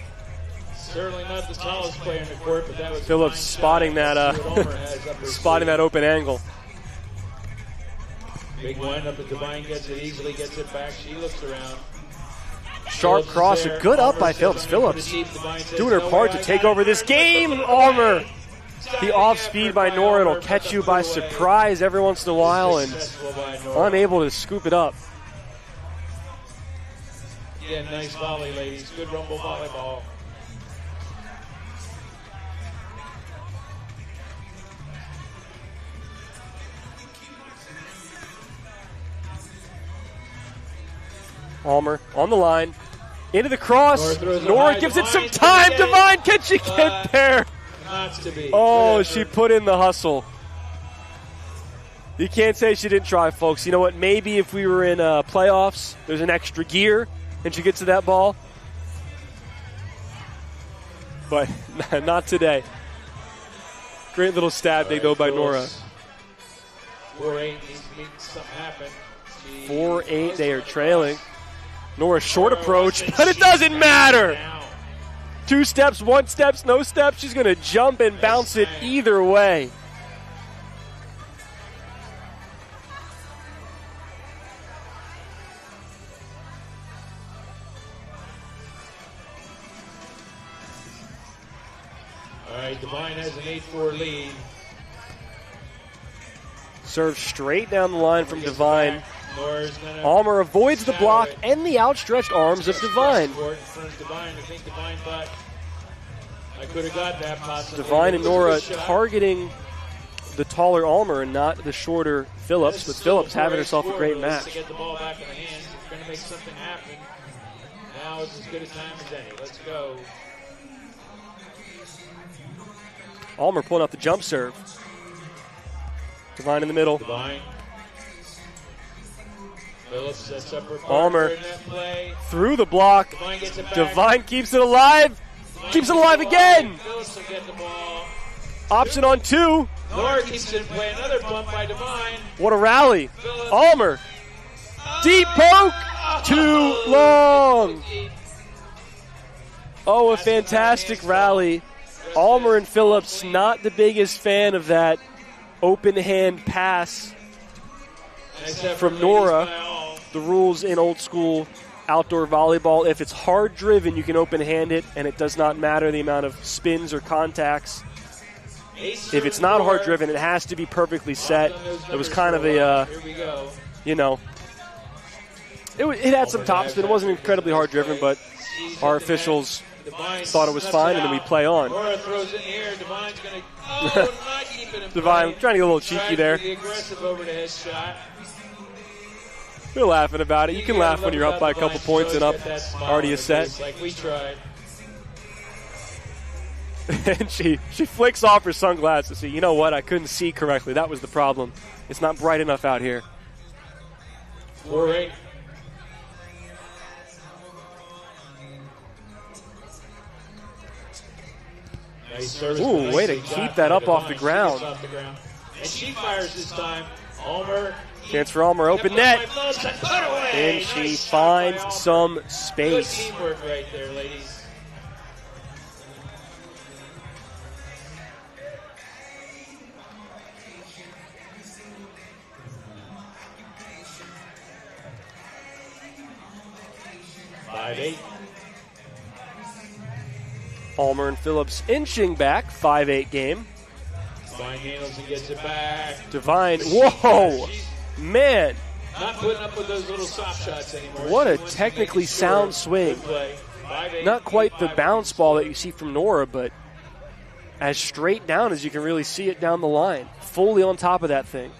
Certainly not the tallest player in the court, but that was Phillips spotting that open angle. Big wind up, but Devine gets it easily, gets it back. She looks around. Sharp cross, a good up by Phillips. Phillips doing her part to take over this game. Allmer, the off speed by Nora. It'll catch you by surprise every once in a while and unable to scoop it up. Yeah, nice volley, ladies. Good rumble volleyball. Allmer on the line. Into the cross. Nora gives it some time. Devine, can she get there? Not to be. Oh, she put in the hustle. You can't say she didn't try, folks. You know what? Maybe if we were in playoffs, there's an extra gear, and she gets to that ball. But not today. Great little stab dig, though, by Nora. 4-8 needs to make something happen. 4-8, they are trailing. Nora short approach, but it doesn't matter. 2 steps, 1 step, no steps. She's going to jump and bounce it either way. All right, Divine has an 8-4 lead. Serve straight down the line from Divine. Allmer avoids the block and the outstretched arms of Divine. Divine and Nora targeting the taller Allmer and not the shorter Phillips, but Phillips having herself a great match. Now it's as good a time as any. Let's go. Allmer pulling out the jump serve. Divine in the middle. Divine. Phillips sets up her Allmer through the block. Divine keeps it alive. Keeps it alive again. Phillips will get the ball. Option on 2. Nora keeps it in play. Another bump by Divine. What a rally. Allmer. Deep poke. Too long. Oh, a fantastic rally. Allmer and Phillips not the biggest fan of that open hand pass from Nora. The rules in old school outdoor volleyball, if it's hard driven, you can open hand it, and it does not matter the amount of spins or contacts. If it's not hard driven, it has to be perfectly set. It was kind of a, you know, it had some topspin. It wasn't incredibly hard driven, but our officials thought it was fine, and then we play on. Nora throws in here. Divine's going to not keep it in Divine play. trying to get a little cheeky there. The aggressive overhead shot. We're laughing about it. You can laugh when you're up by a couple points and up already a set. Like we tried. And she flicks off her sunglasses. You know what? I couldn't see correctly. That was the problem. It's not bright enough out here. 4-8. Nice Ooh, way to keep that up off the ground. And she fires this time. Allmer. Chance for Allmer, open net. And Nice she shot finds by Allmer. some Good space. teamwork right there, ladies. Allmer and Phillips inching back, 5-8 game. Divine handles and gets it back. Divine, whoa, man. Not putting up with those little soft shots anymore. What She a wants to technically make it sound short. swing. Good play. 5-8, Not quite the 5-8. bounce ball that you see from Nora, but as straight down as you can really see it down the line. Fully on top of that thing.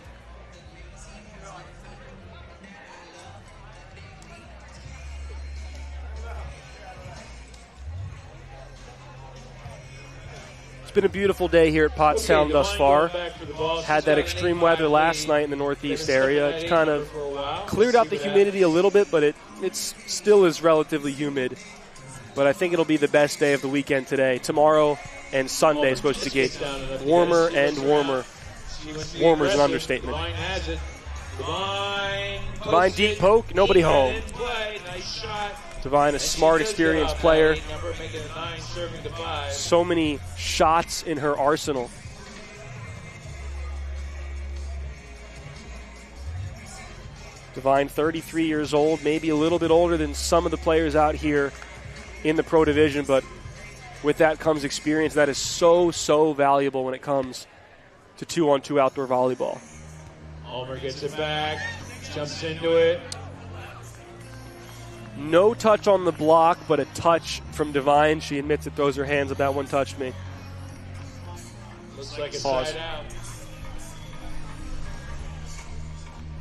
It's been a beautiful day here at Pottstown thus far. Had that extreme weather last night in the northeast area. It's kind of cleared out the humidity a little bit, but it still is relatively humid. But I think it'll be the best day of the weekend today. Tomorrow and Sunday is supposed to get warmer and warmer. Warmer is an understatement. Divine has it. Divine deep poke, nobody home. Nice shot. Divine, a smart, experienced player. Making it 9, serving to 5. So many shots in her arsenal. Divine, 33 years old, maybe a little bit older than some of the players out here in the pro division, but with that comes experience that is so, so valuable when it comes to 2-on-2 outdoor volleyball. Allmer gets it back, jumps into it. No touch on the block, but a touch from Divine. She admits it, throws her hands up. That one touched me. Looks like a Pause. side out.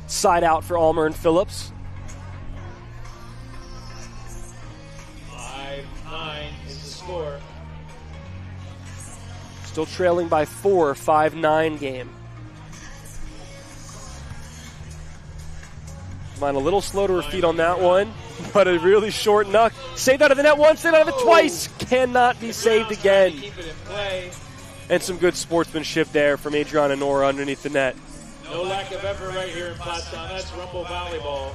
Side out for Allmer and Phillips. 5-9 is the score. Still trailing by 4, 5-9 game. Mine a little slow to her feet on that one, but a really short knuck. Saved out of the net once, saved out of it twice. Cannot be saved again. And some good sportsmanship there from Adriana Nora underneath the net. No lack of effort right here in Pottstown. That's Rumble Volleyball.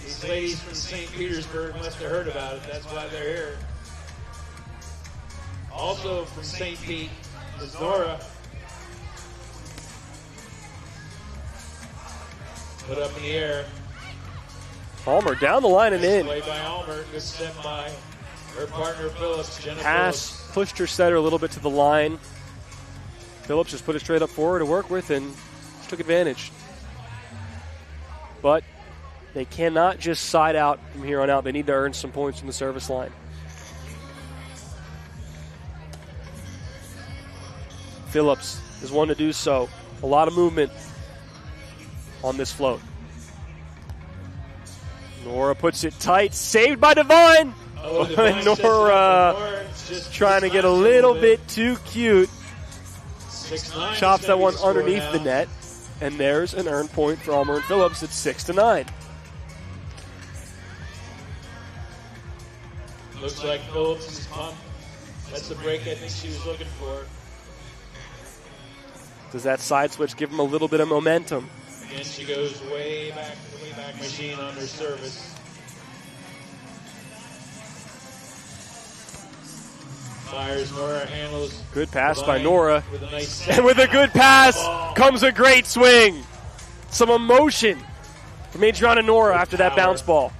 These ladies from St. Petersburg must have heard about it. That's why they're here. Also from St. Pete is Nora. Put up in the air. Allmer down the line and in. Play by Allmer. Good step by her partner Phillips. Pass pushed her setter a little bit to the line. Phillips just put it straight up forward to work with and took advantage. But they cannot just side out from here on out. They need to earn some points from the service line. Phillips is one to do so. A lot of movement on this float. Nora puts it tight. Saved by Devine. Nora trying to get a little bit too cute. Chops that one underneath the net. And there's an earned point for Allmer and Phillips. It's 6-9. Looks like Phillips is pumped. That's the break I think she was looking for. Does that side switch give him a little bit of momentum? Again, she goes way back to the way back machine on her service. Fires, Nora handles. Good pass by Nora. With a nice and with a good pass comes a great swing. Some emotion from Adriana Nora after that bounce ball.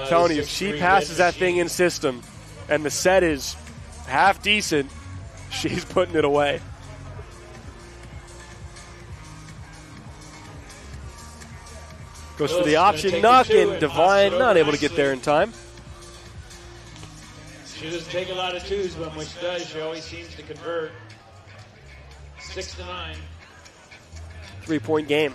Telling you, if she passes that thing in system and the set is half decent, she's putting it away. Goes for the option knuck, and Devine not able to get there in time. She doesn't take a lot of twos, but when she does, she always seems to convert. 6-9. 3-point game.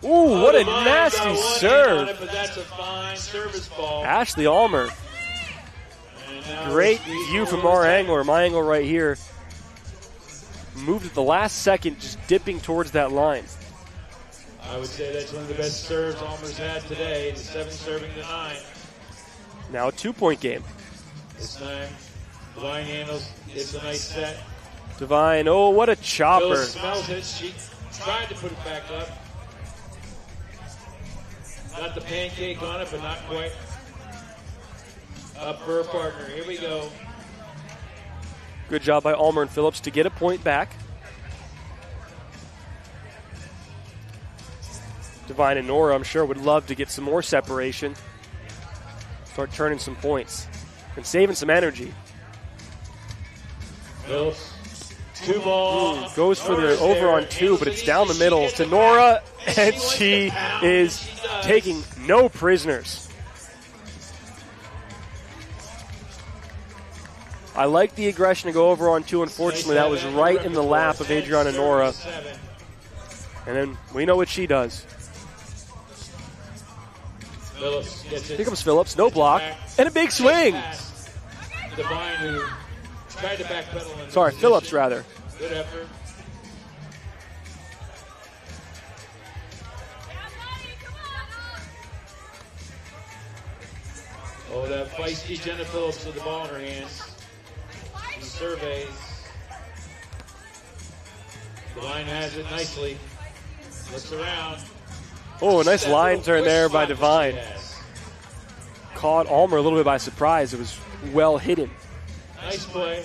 Ooh, what a nasty serve. But that's a fine service ball. Ashley Allmer. Great view from our angle, or my angle right here. Moved at the last second, just dipping towards that line. I would say that's one of the best serves Allmer's had today. The 7 serving to 9. Now a 2-point game. This time, Devine handles, gets a nice set. Devine, oh, what a chopper. Phil smells it. She tried to put it back up. Got the pancake on it, but not quite. Up for her partner. Here we go. Good job by Allmer and Phillips to get a point back. Devine and Nora, I'm sure, would love to get some more separation. Start turning some points and saving some energy. Phillips, 2 ball. Goes for the over on 2, but it's down the middle to Nora, and she is taking no prisoners. I like the aggression to go over on 2. Unfortunately, that was right in the lap of Adriana Nora. And then we know what she does. Here comes Phillips, no block, and a big swing. Devine, who tried to backpedal. Sorry, Phillips, rather. Good effort. Oh, that feisty Jenna Phillips with the ball in her hands. She surveys. Devine has it nicely. Looks around. Oh, a nice line turn there by Devine. Caught Allmer a little bit by surprise. It was well hidden. Nice play.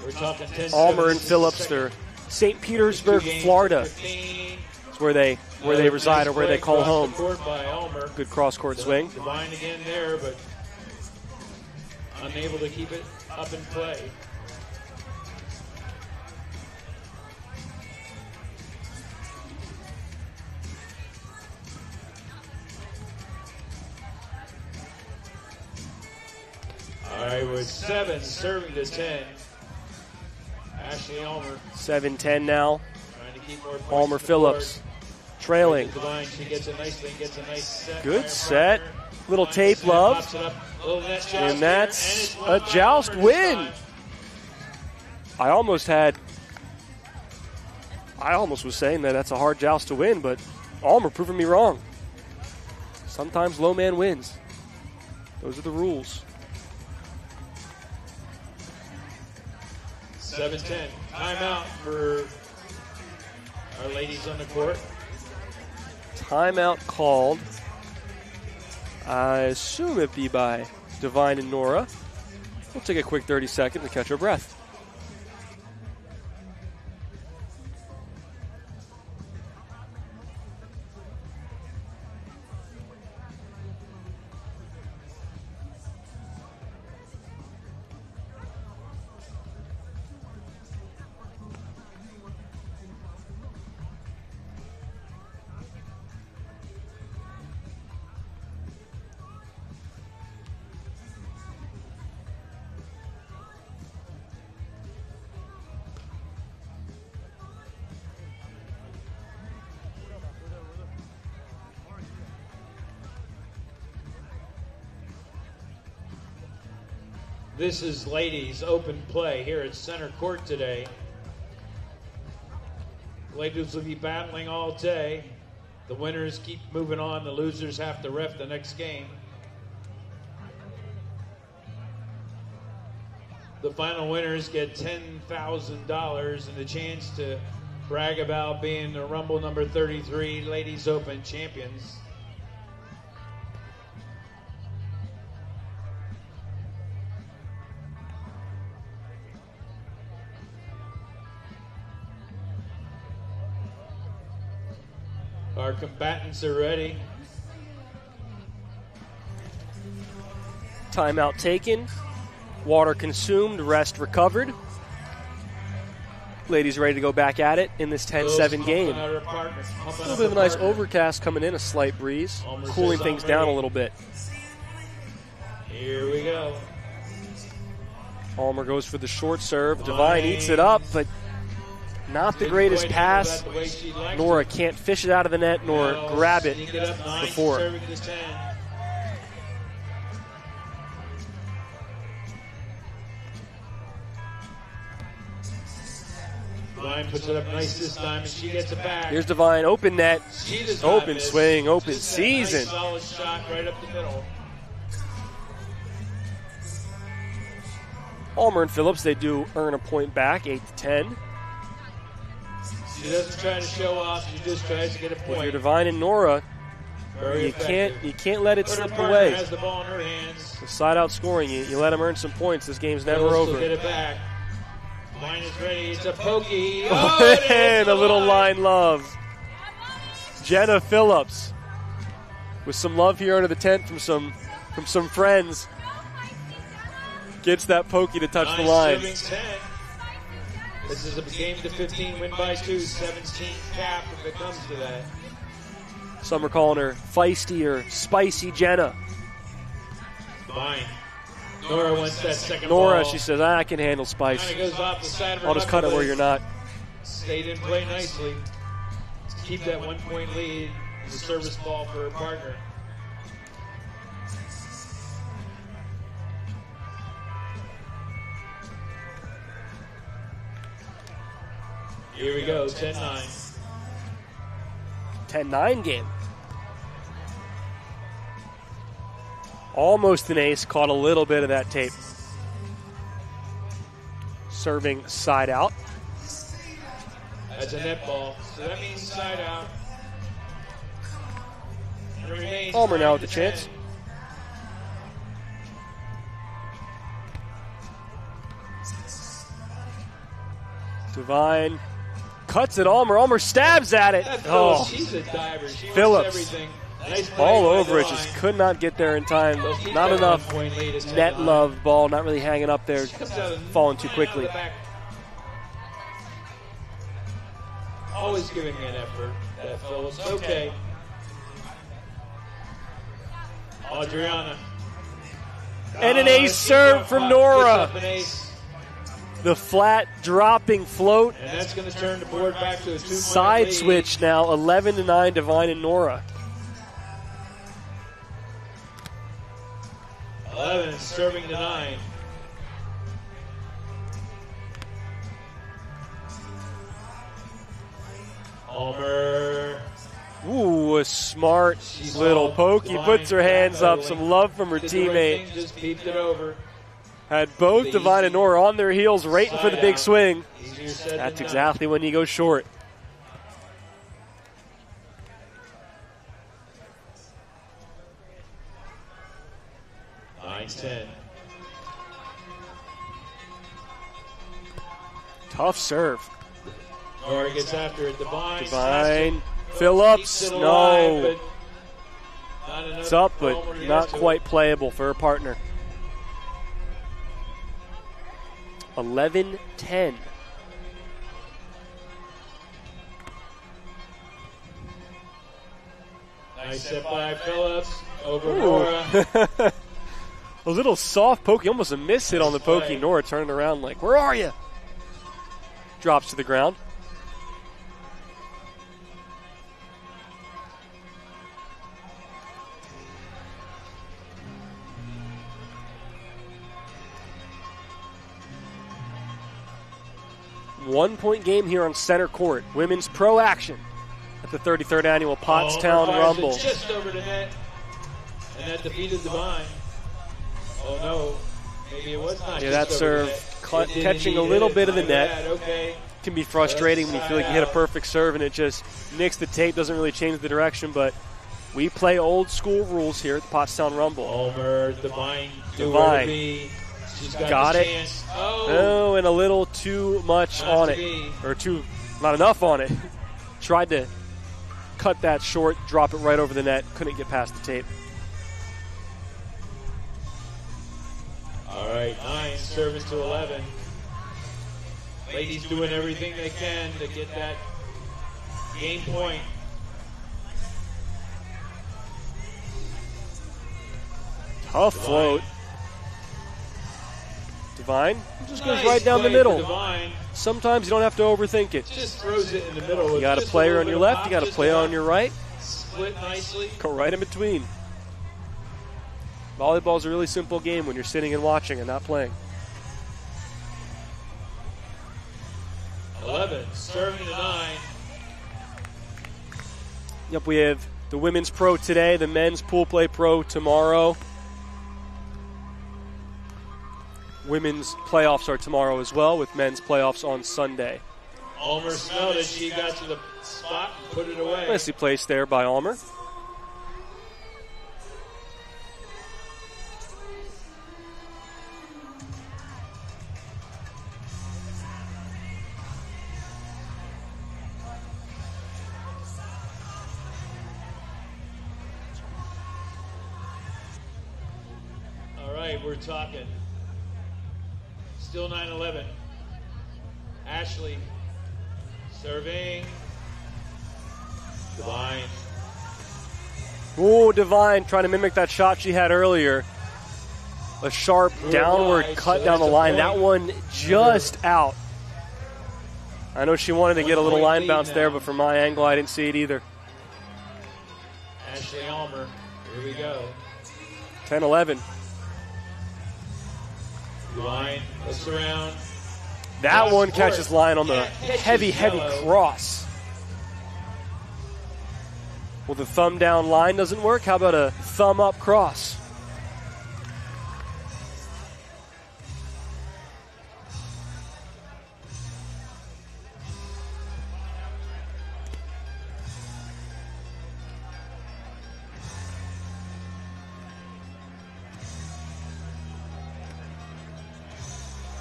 We're talking 10 Allmer and Phillips, they're St. Petersburg, Florida. It's where they reside, or where they call home. Good cross-court swing. Devine again there, but unable to keep it up in play. All right, we're 7 serving to 10. Ashley Allmer. 7-10 now. Trying to Allmer Phillips trailing. Good set. Little tape love. And that's a joust win. I almost was saying that that's a hard joust to win, but Allmer proving me wrong. Sometimes low man wins. Those are the rules. 7-10. Timeout for our ladies on the court. Timeout called. I assume it'd be by Divine and Nora. We'll take a quick 30 seconds to catch our breath. This is ladies open play here at center court today. Ladies will be battling all day. The winners keep moving on. The losers have to ref the next game. The final winners get $10,000 and the chance to brag about being the Rumble number 33 Ladies Open champions. Our combatants are ready. Timeout taken. Water consumed. Rest recovered. Ladies ready to go back at it in this 10-7 game. A little bit of a nice overcast coming in, a slight breeze, cooling things down a little bit. Here we go. Allmer goes for the short serve. Divine eats it up, but not the greatest pass. Nora can't fish it out of the net nor grab it before. Divine puts it up nice this time, and she gets it back. Here's Divine, open net, open swing, open season. Solid shot right up the middle. Allmer and Phillips, they do earn a point back, 8-10. She doesn't try to show off. She just tries to get a point. If you're Divine and Nora, you can't let it slip away. Has the ball in her hands. The side-out scoring, you let them earn some points. This game's never over. Get it back. Divine is ready. It's a pokey. And a little line love. Jenna Phillips with some love here under the tent from some friends. Gets that pokey to touch the line. This is a game to 15, win by 2, 17 cap if it comes to that. Some are calling her feisty or spicy Jenna. Fine. Nora wants that second Nora, ball. She says, I can handle spice. Kind of goes off the side of her. I'll just cut it where you're not. Stayed in play nicely. To keep that 1-point lead. The service ball for her partner. Here we go, 10-9. 10-9 game. Almost an ace, caught a little bit of that tape. Serving side out. That's a net ball, so that means side out. Allmer now with the chance. Divine cuts it. Allmer stabs at it. Oh, she's a diver. She Phillips nice all over it. Just could not get there in time. Not enough net love. Ball not really hanging up there. Falling too quickly. Always giving me an effort. That Phillips. Okay. Adriana. And an ace serve from Nora. the flat dropping float. And that's going to turn the board back to a 2-point Side lead. switch now, 11-9, Divine and Nora. 11 serving to 9. Allmer. Ooh, a smart little poke. He puts her hands up. Some love from her teammate. Just peeped it over. Had both Divine and Nora on their heels, waiting for the big swing. That's exactly when you go short. Nice 10. Tough serve. Nora gets after it. Divine. Phillips, no. It's up, but not quite playable for her partner. 11-10. Nice set by Phillips over Nora. A little soft pokey, almost a miss hit on the pokey. Nora turning around like, where are you? Drops to the ground. One-point game here on center court. Women's pro action at the 33rd annual Pottstown Rumble. Just over the net, and that defeated Divine. Oh no, maybe it was not. Yeah, that serve catching a little bit of the net. Okay. Can be frustrating when you feel like you hit a perfect serve and it just nicks the tape, doesn't really change the direction, but we play old school rules here at the Pottstown Rumble. Allmer, Divine. She's got it. Oh, and a little too much on it. Or not enough on it. Tried to cut that short, drop it right over the net. Couldn't get past the tape. All right, 9 service to 11. Ladies doing everything they can to get that game point. Tough float. Divine just goes right down the middle. Sometimes you don't have to overthink it. Just throws it in the middle. You got a player on your left, you got a player on your right. Split nicely. Go right in between. Volleyball is a really simple game when you're sitting and watching and not playing. 11, serving to 9. Yep, we have the women's pro today, the men's pool play pro tomorrow. Women's playoffs are tomorrow as well, with men's playoffs on Sunday. Allmer smelled it. She got to the spot and put it away. Nicely placed there by Allmer. All right, we're talking. Still 9-11. Ashley serving. Divine. Ooh, Divine trying to mimic that shot she had earlier. A sharp downward cut down the line. That one just out. I know she wanted to get a little line bounce there, but from my angle, I didn't see it either. Ashley Allmer. Here we go. 10-11. Line, looks around. That one catches line on the heavy cross. Well, the thumb down line doesn't work. How about a thumb up cross?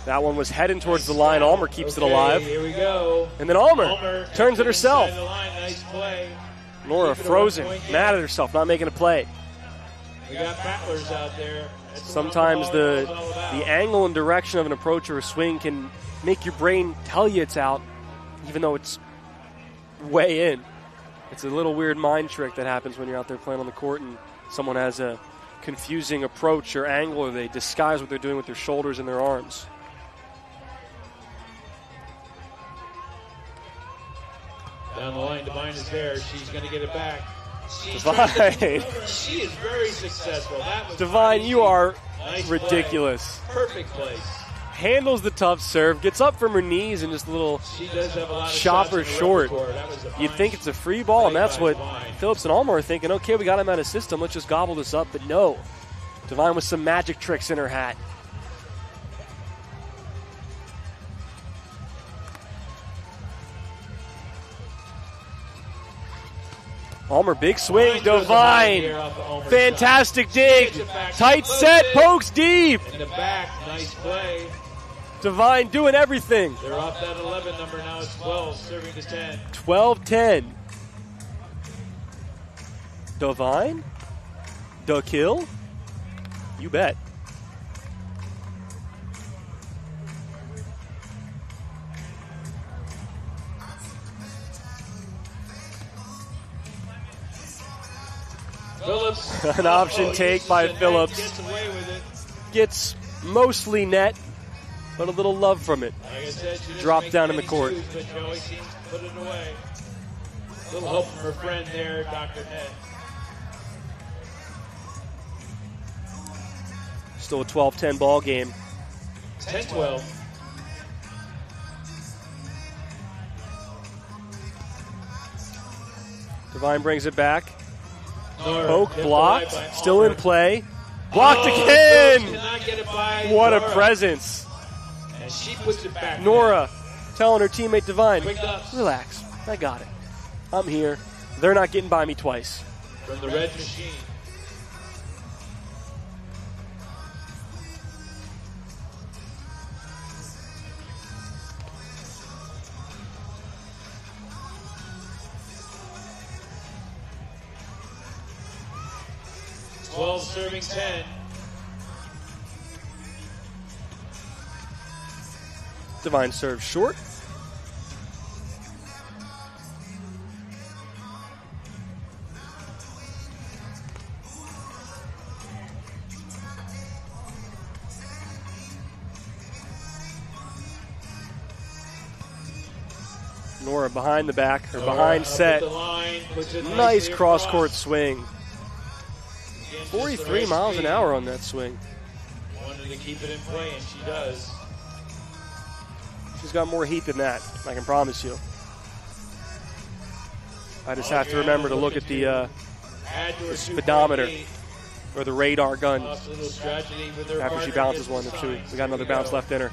That one was heading towards the line. Allmer keeps it alive. Here we go. And then Allmer turns it herself. Nice play. Nora frozen, mad at herself, not making a play. We got battlers out there. Sometimes the angle and direction of an approach or a swing can make your brain tell you it's out, even though it's way in. It's a little weird mind trick that happens when you're out there playing on the court and someone has a confusing approach or angle, or they disguise what they're doing with their shoulders and their arms. Down the line, Divine is there. She's going to get it back. Divine. She is very successful. That was Divine, you are nice ridiculous. Play. Perfect place. Handles the tough serve, gets up from her knees, and just a little she does have a lot of chopper short. You'd think it's a free ball, and that's what Phillips and Allmer are thinking. Okay, we got him out of system. Let's just gobble this up. But no. Divine with some magic tricks in her hat. Allmer, big swing. Divine. Fantastic dig. Tight set. Pokes deep. In the back. Nice play. Divine doing everything. They're off that 11 number. Now it's 12. Serving to 10. 12-10. Divine? The kill? You bet. Phillips. An option take by Phillips. Gets away with it. Gets mostly net, but a little love from it. Like I said, she dropped down in the court. Shoes, but she always seems to put it away. A little hope from her friend there, Dr. Ned. Still a 12-10 ball game. 10-12. Divine brings it back. Nora, Poke blocked. Still in play. Blocked Phillips again. cannot get it by What Nora. a presence. And she puts it back. Nora telling her teammate Divine, Quick ups relax. I got it. I'm here. They're not getting by me twice. from the red machine. Serving 10. Divine serves short. Nora behind the back, or behind set. Nice cross-court swing. 43 miles an hour on that swing. Wanted to keep it in play, and she does. She's got more heat than that, I can promise you. I just have to remember to look at the speedometer or the radar gun after she bounces one. We got another bounce left in her.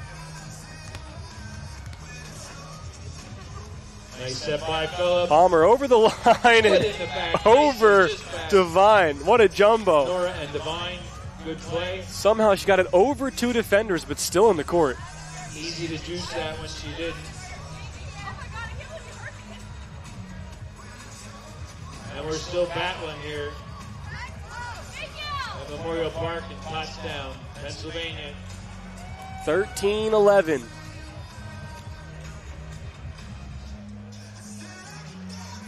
Nice set by Phillips. Allmer over the line and over Divine. What a jumbo. Nora and Divine, good play. Somehow she got it over two defenders, but still in the court. Easy to juice that when she didn't. And we're still battling here at Memorial Park in Pottstown, Pennsylvania. 13-11.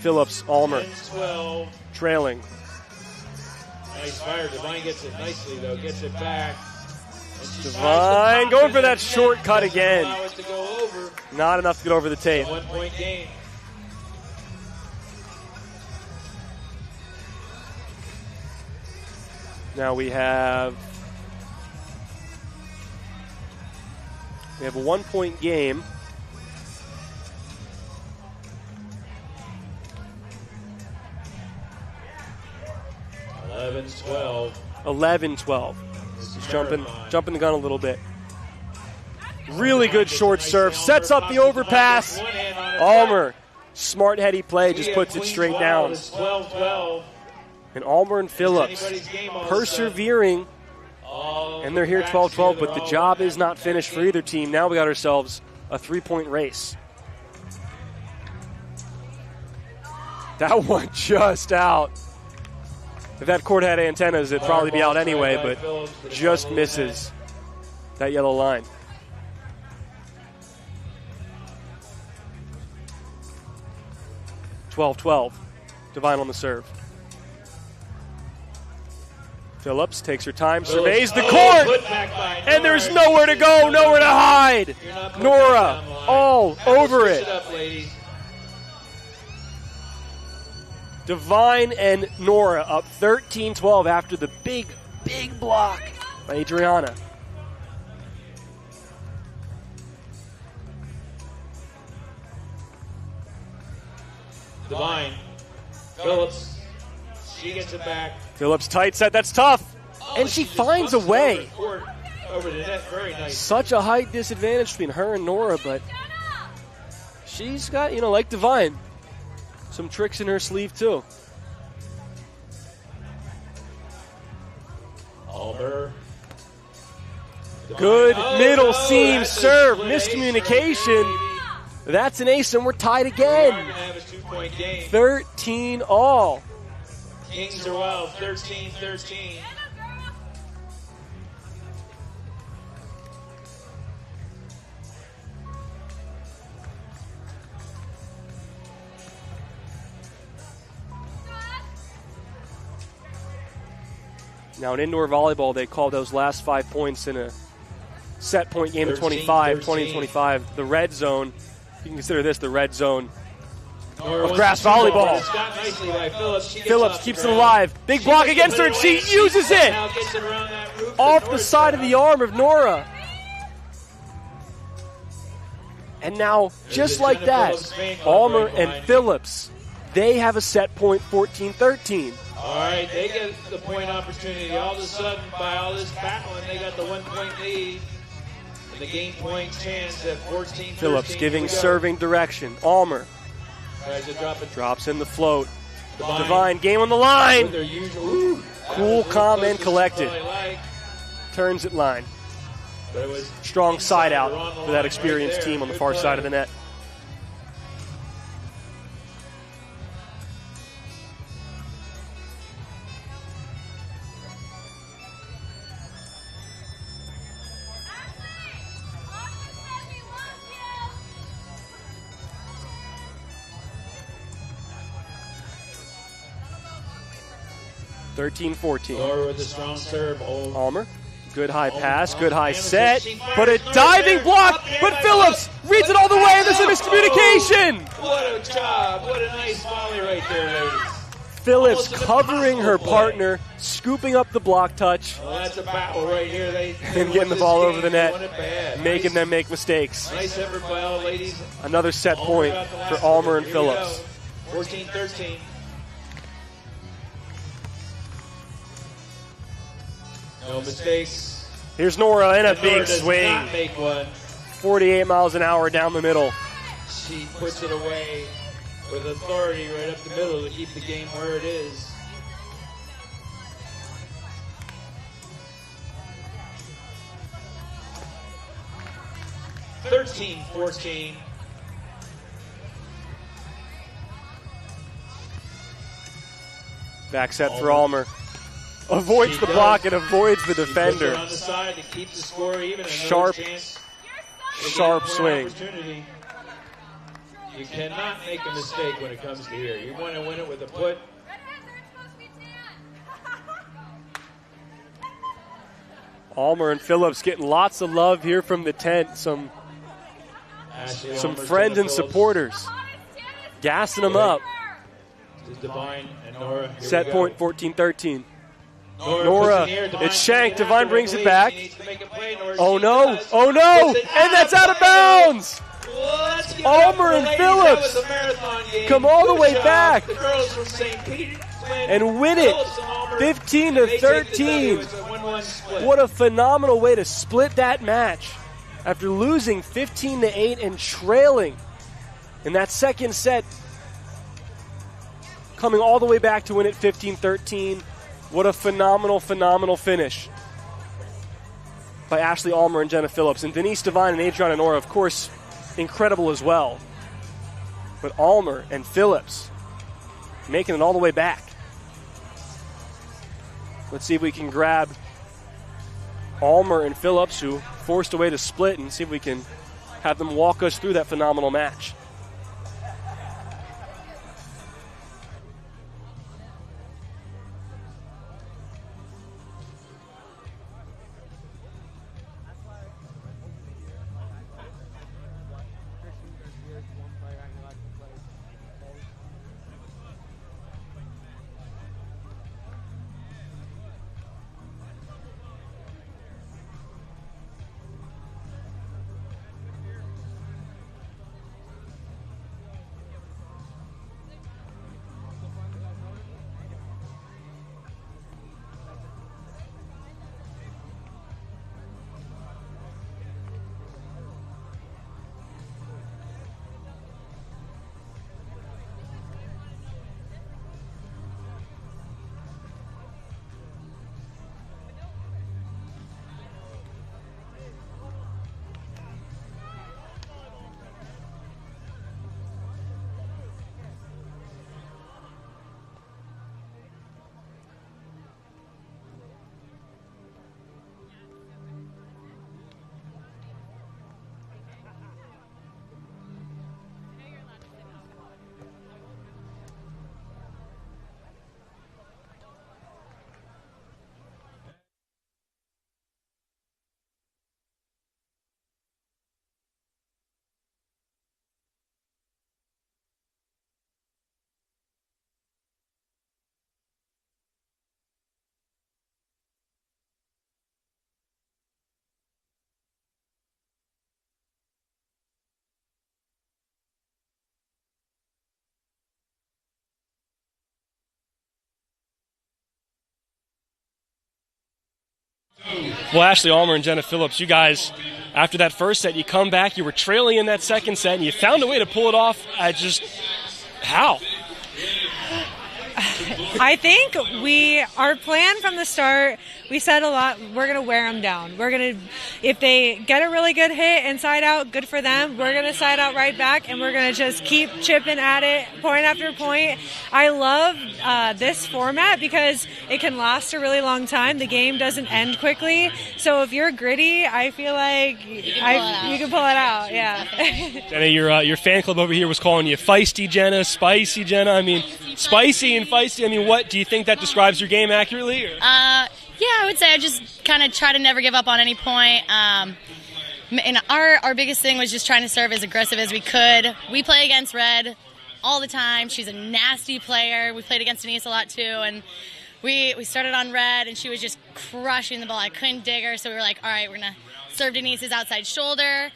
Phillips, Allmer, 10-12. trailing. Nice fire. Divine gets it nicely, though. Gets it back. Divine going for that shortcut again. Allow it to go over. Not enough to get over the tape. 1 point game. Now we have a 1 point game. 11-12. 11-12. He's jumping the gun a little bit. Really good short serve. Sets up the overpass. Allmer, smart heady play, just puts it straight down. And Allmer and Phillips persevering. And they're here 12-12, but the job is not finished for either team. Now we got ourselves a 3-point race. That one just out. If that court had antennas, it'd probably be out anyway, but just misses that yellow line. (12-12). Divine on the serve. Phillips takes her time, surveys the court, and there's nowhere to go, nowhere to hide. Nora all over it. Divine and Nora up 13-12 after the big block by Adriana. Divine. Phillips. She gets it back. Phillips tight set. That's tough. And she finds a way. Over the net. Very nice. Such a height disadvantage between her and Nora, but she's got, like Divine, some tricks in her sleeve too. Allmer. Good middle seam serve. Miscommunication. That's an ace, and we're tied again. 13 all. Kings are wild. 13-13. Now, in indoor volleyball, they call those last 5 points in a set point game of 25, 20-25. The red zone, you can consider this the red zone of grass volleyball. Phillips keeps it alive. Big block against her, and she uses it off the side of the arm of Nora. And now, just like that, Allmer and Phillips, they have a set point 14-13. All right, they get the point opportunity. All of a sudden, by all this battling, they got the 1 point lead. And the game point chance at 14-13. Phillips giving serving direction. Allmer tries to drop it. Drops in the float. Divine, game on the line. Cool, calm, and collected. Turns it line. Strong side out for that experienced team on the far side of the net. Nora with a strong serve. Allmer, good high pass, good high set, but a diving block, but Phillips reads it all the way, and there's a miscommunication. What a job, what a nice volley right there, ladies. Phillips covering her partner, scooping up the block touch. Well, that's a battle right here. And getting the ball over the net, making them make mistakes. Nice effort by all ladies. Another set point for Allmer and Phillips. 14-13. No mistakes. Here's Nora in a big swing. Not make one. 48 miles an hour down the middle. She puts it away with authority right up the middle to keep the game where it is. (13-14). Back set for Allmer. Avoids the block and avoids the defender. On the side to keep the score even. Sharp swing. You cannot make a mistake when it comes to here. You want to win it with a put. Allmer and Phillips getting lots of love here from the tent. Some friends and supporters gassing them up. Divine and Nora. Set point 14-13. Nora, it's shanked. Divine brings it back. Oh no, oh no, and that's out of bounds. Allmer and Phillips come all the way back and win it 15-13. What a phenomenal way to split that match after losing 15-8 and trailing in that second set, coming all the way back to win it 15-13. What a phenomenal finish by Ashley Allmer and Jenna Phillips. And Denise Divine and Adriana Nora, of course, incredible as well. But Allmer and Phillips making it all the way back. Let's see if we can grab Allmer and Phillips, who forced a way to split, and see if we can have them walk us through that phenomenal match. Well, Ashley Allmer and Jenna Phillips, you guys, after that first set, you come back, you were trailing in that second set, and you found a way to pull it off. How? I think our plan from the start, we said a lot, we're going to wear them down. If they get a really good hit inside out, good for them. We're going to side out right back, and we're going to just keep chipping at it point after point. I love this format because it can last a really long time. The game doesn't end quickly. So if you're gritty, I feel like you can pull it out. Yeah. Jenna, your fan club over here was calling you feisty Jenna, spicy Jenna. I mean, spicy and feisty. I mean, what do you think that describes your game accurately? Or? Yeah, I would say I just kind of try to never give up on any point. And our biggest thing was just trying to serve as aggressive as we could. We play against Red all the time. She's a nasty player. We played against Denise a lot too, and we started on Red, and she was just crushing the ball. I couldn't dig her, so we were like, all right, we're gonna serve Denise's outside shoulder.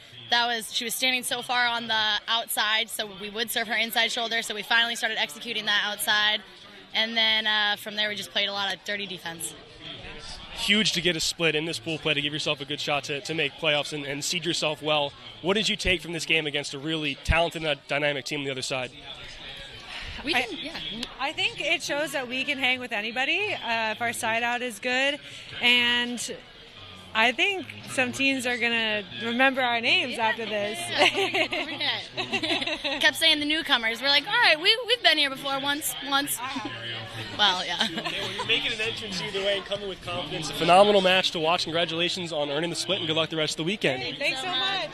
She was standing so far on the outside, so we would serve her inside shoulder. So we finally started executing that outside, and then from there we just played a lot of dirty defense. Huge to get a split in this pool play to give yourself a good shot to make playoffs and seed yourself well. What did you take from this game against a really talented and dynamic team on the other side? I think it shows that we can hang with anybody if our side out is good, and I think some teams are going to remember our names after this. Kept saying the newcomers. We're like, all right, we've been here before once. Well, yeah. Okay, well, you're making an entrance either way and coming with confidence. A phenomenal match to watch. Congratulations on earning the split, and good luck the rest of the weekend. Thanks so much.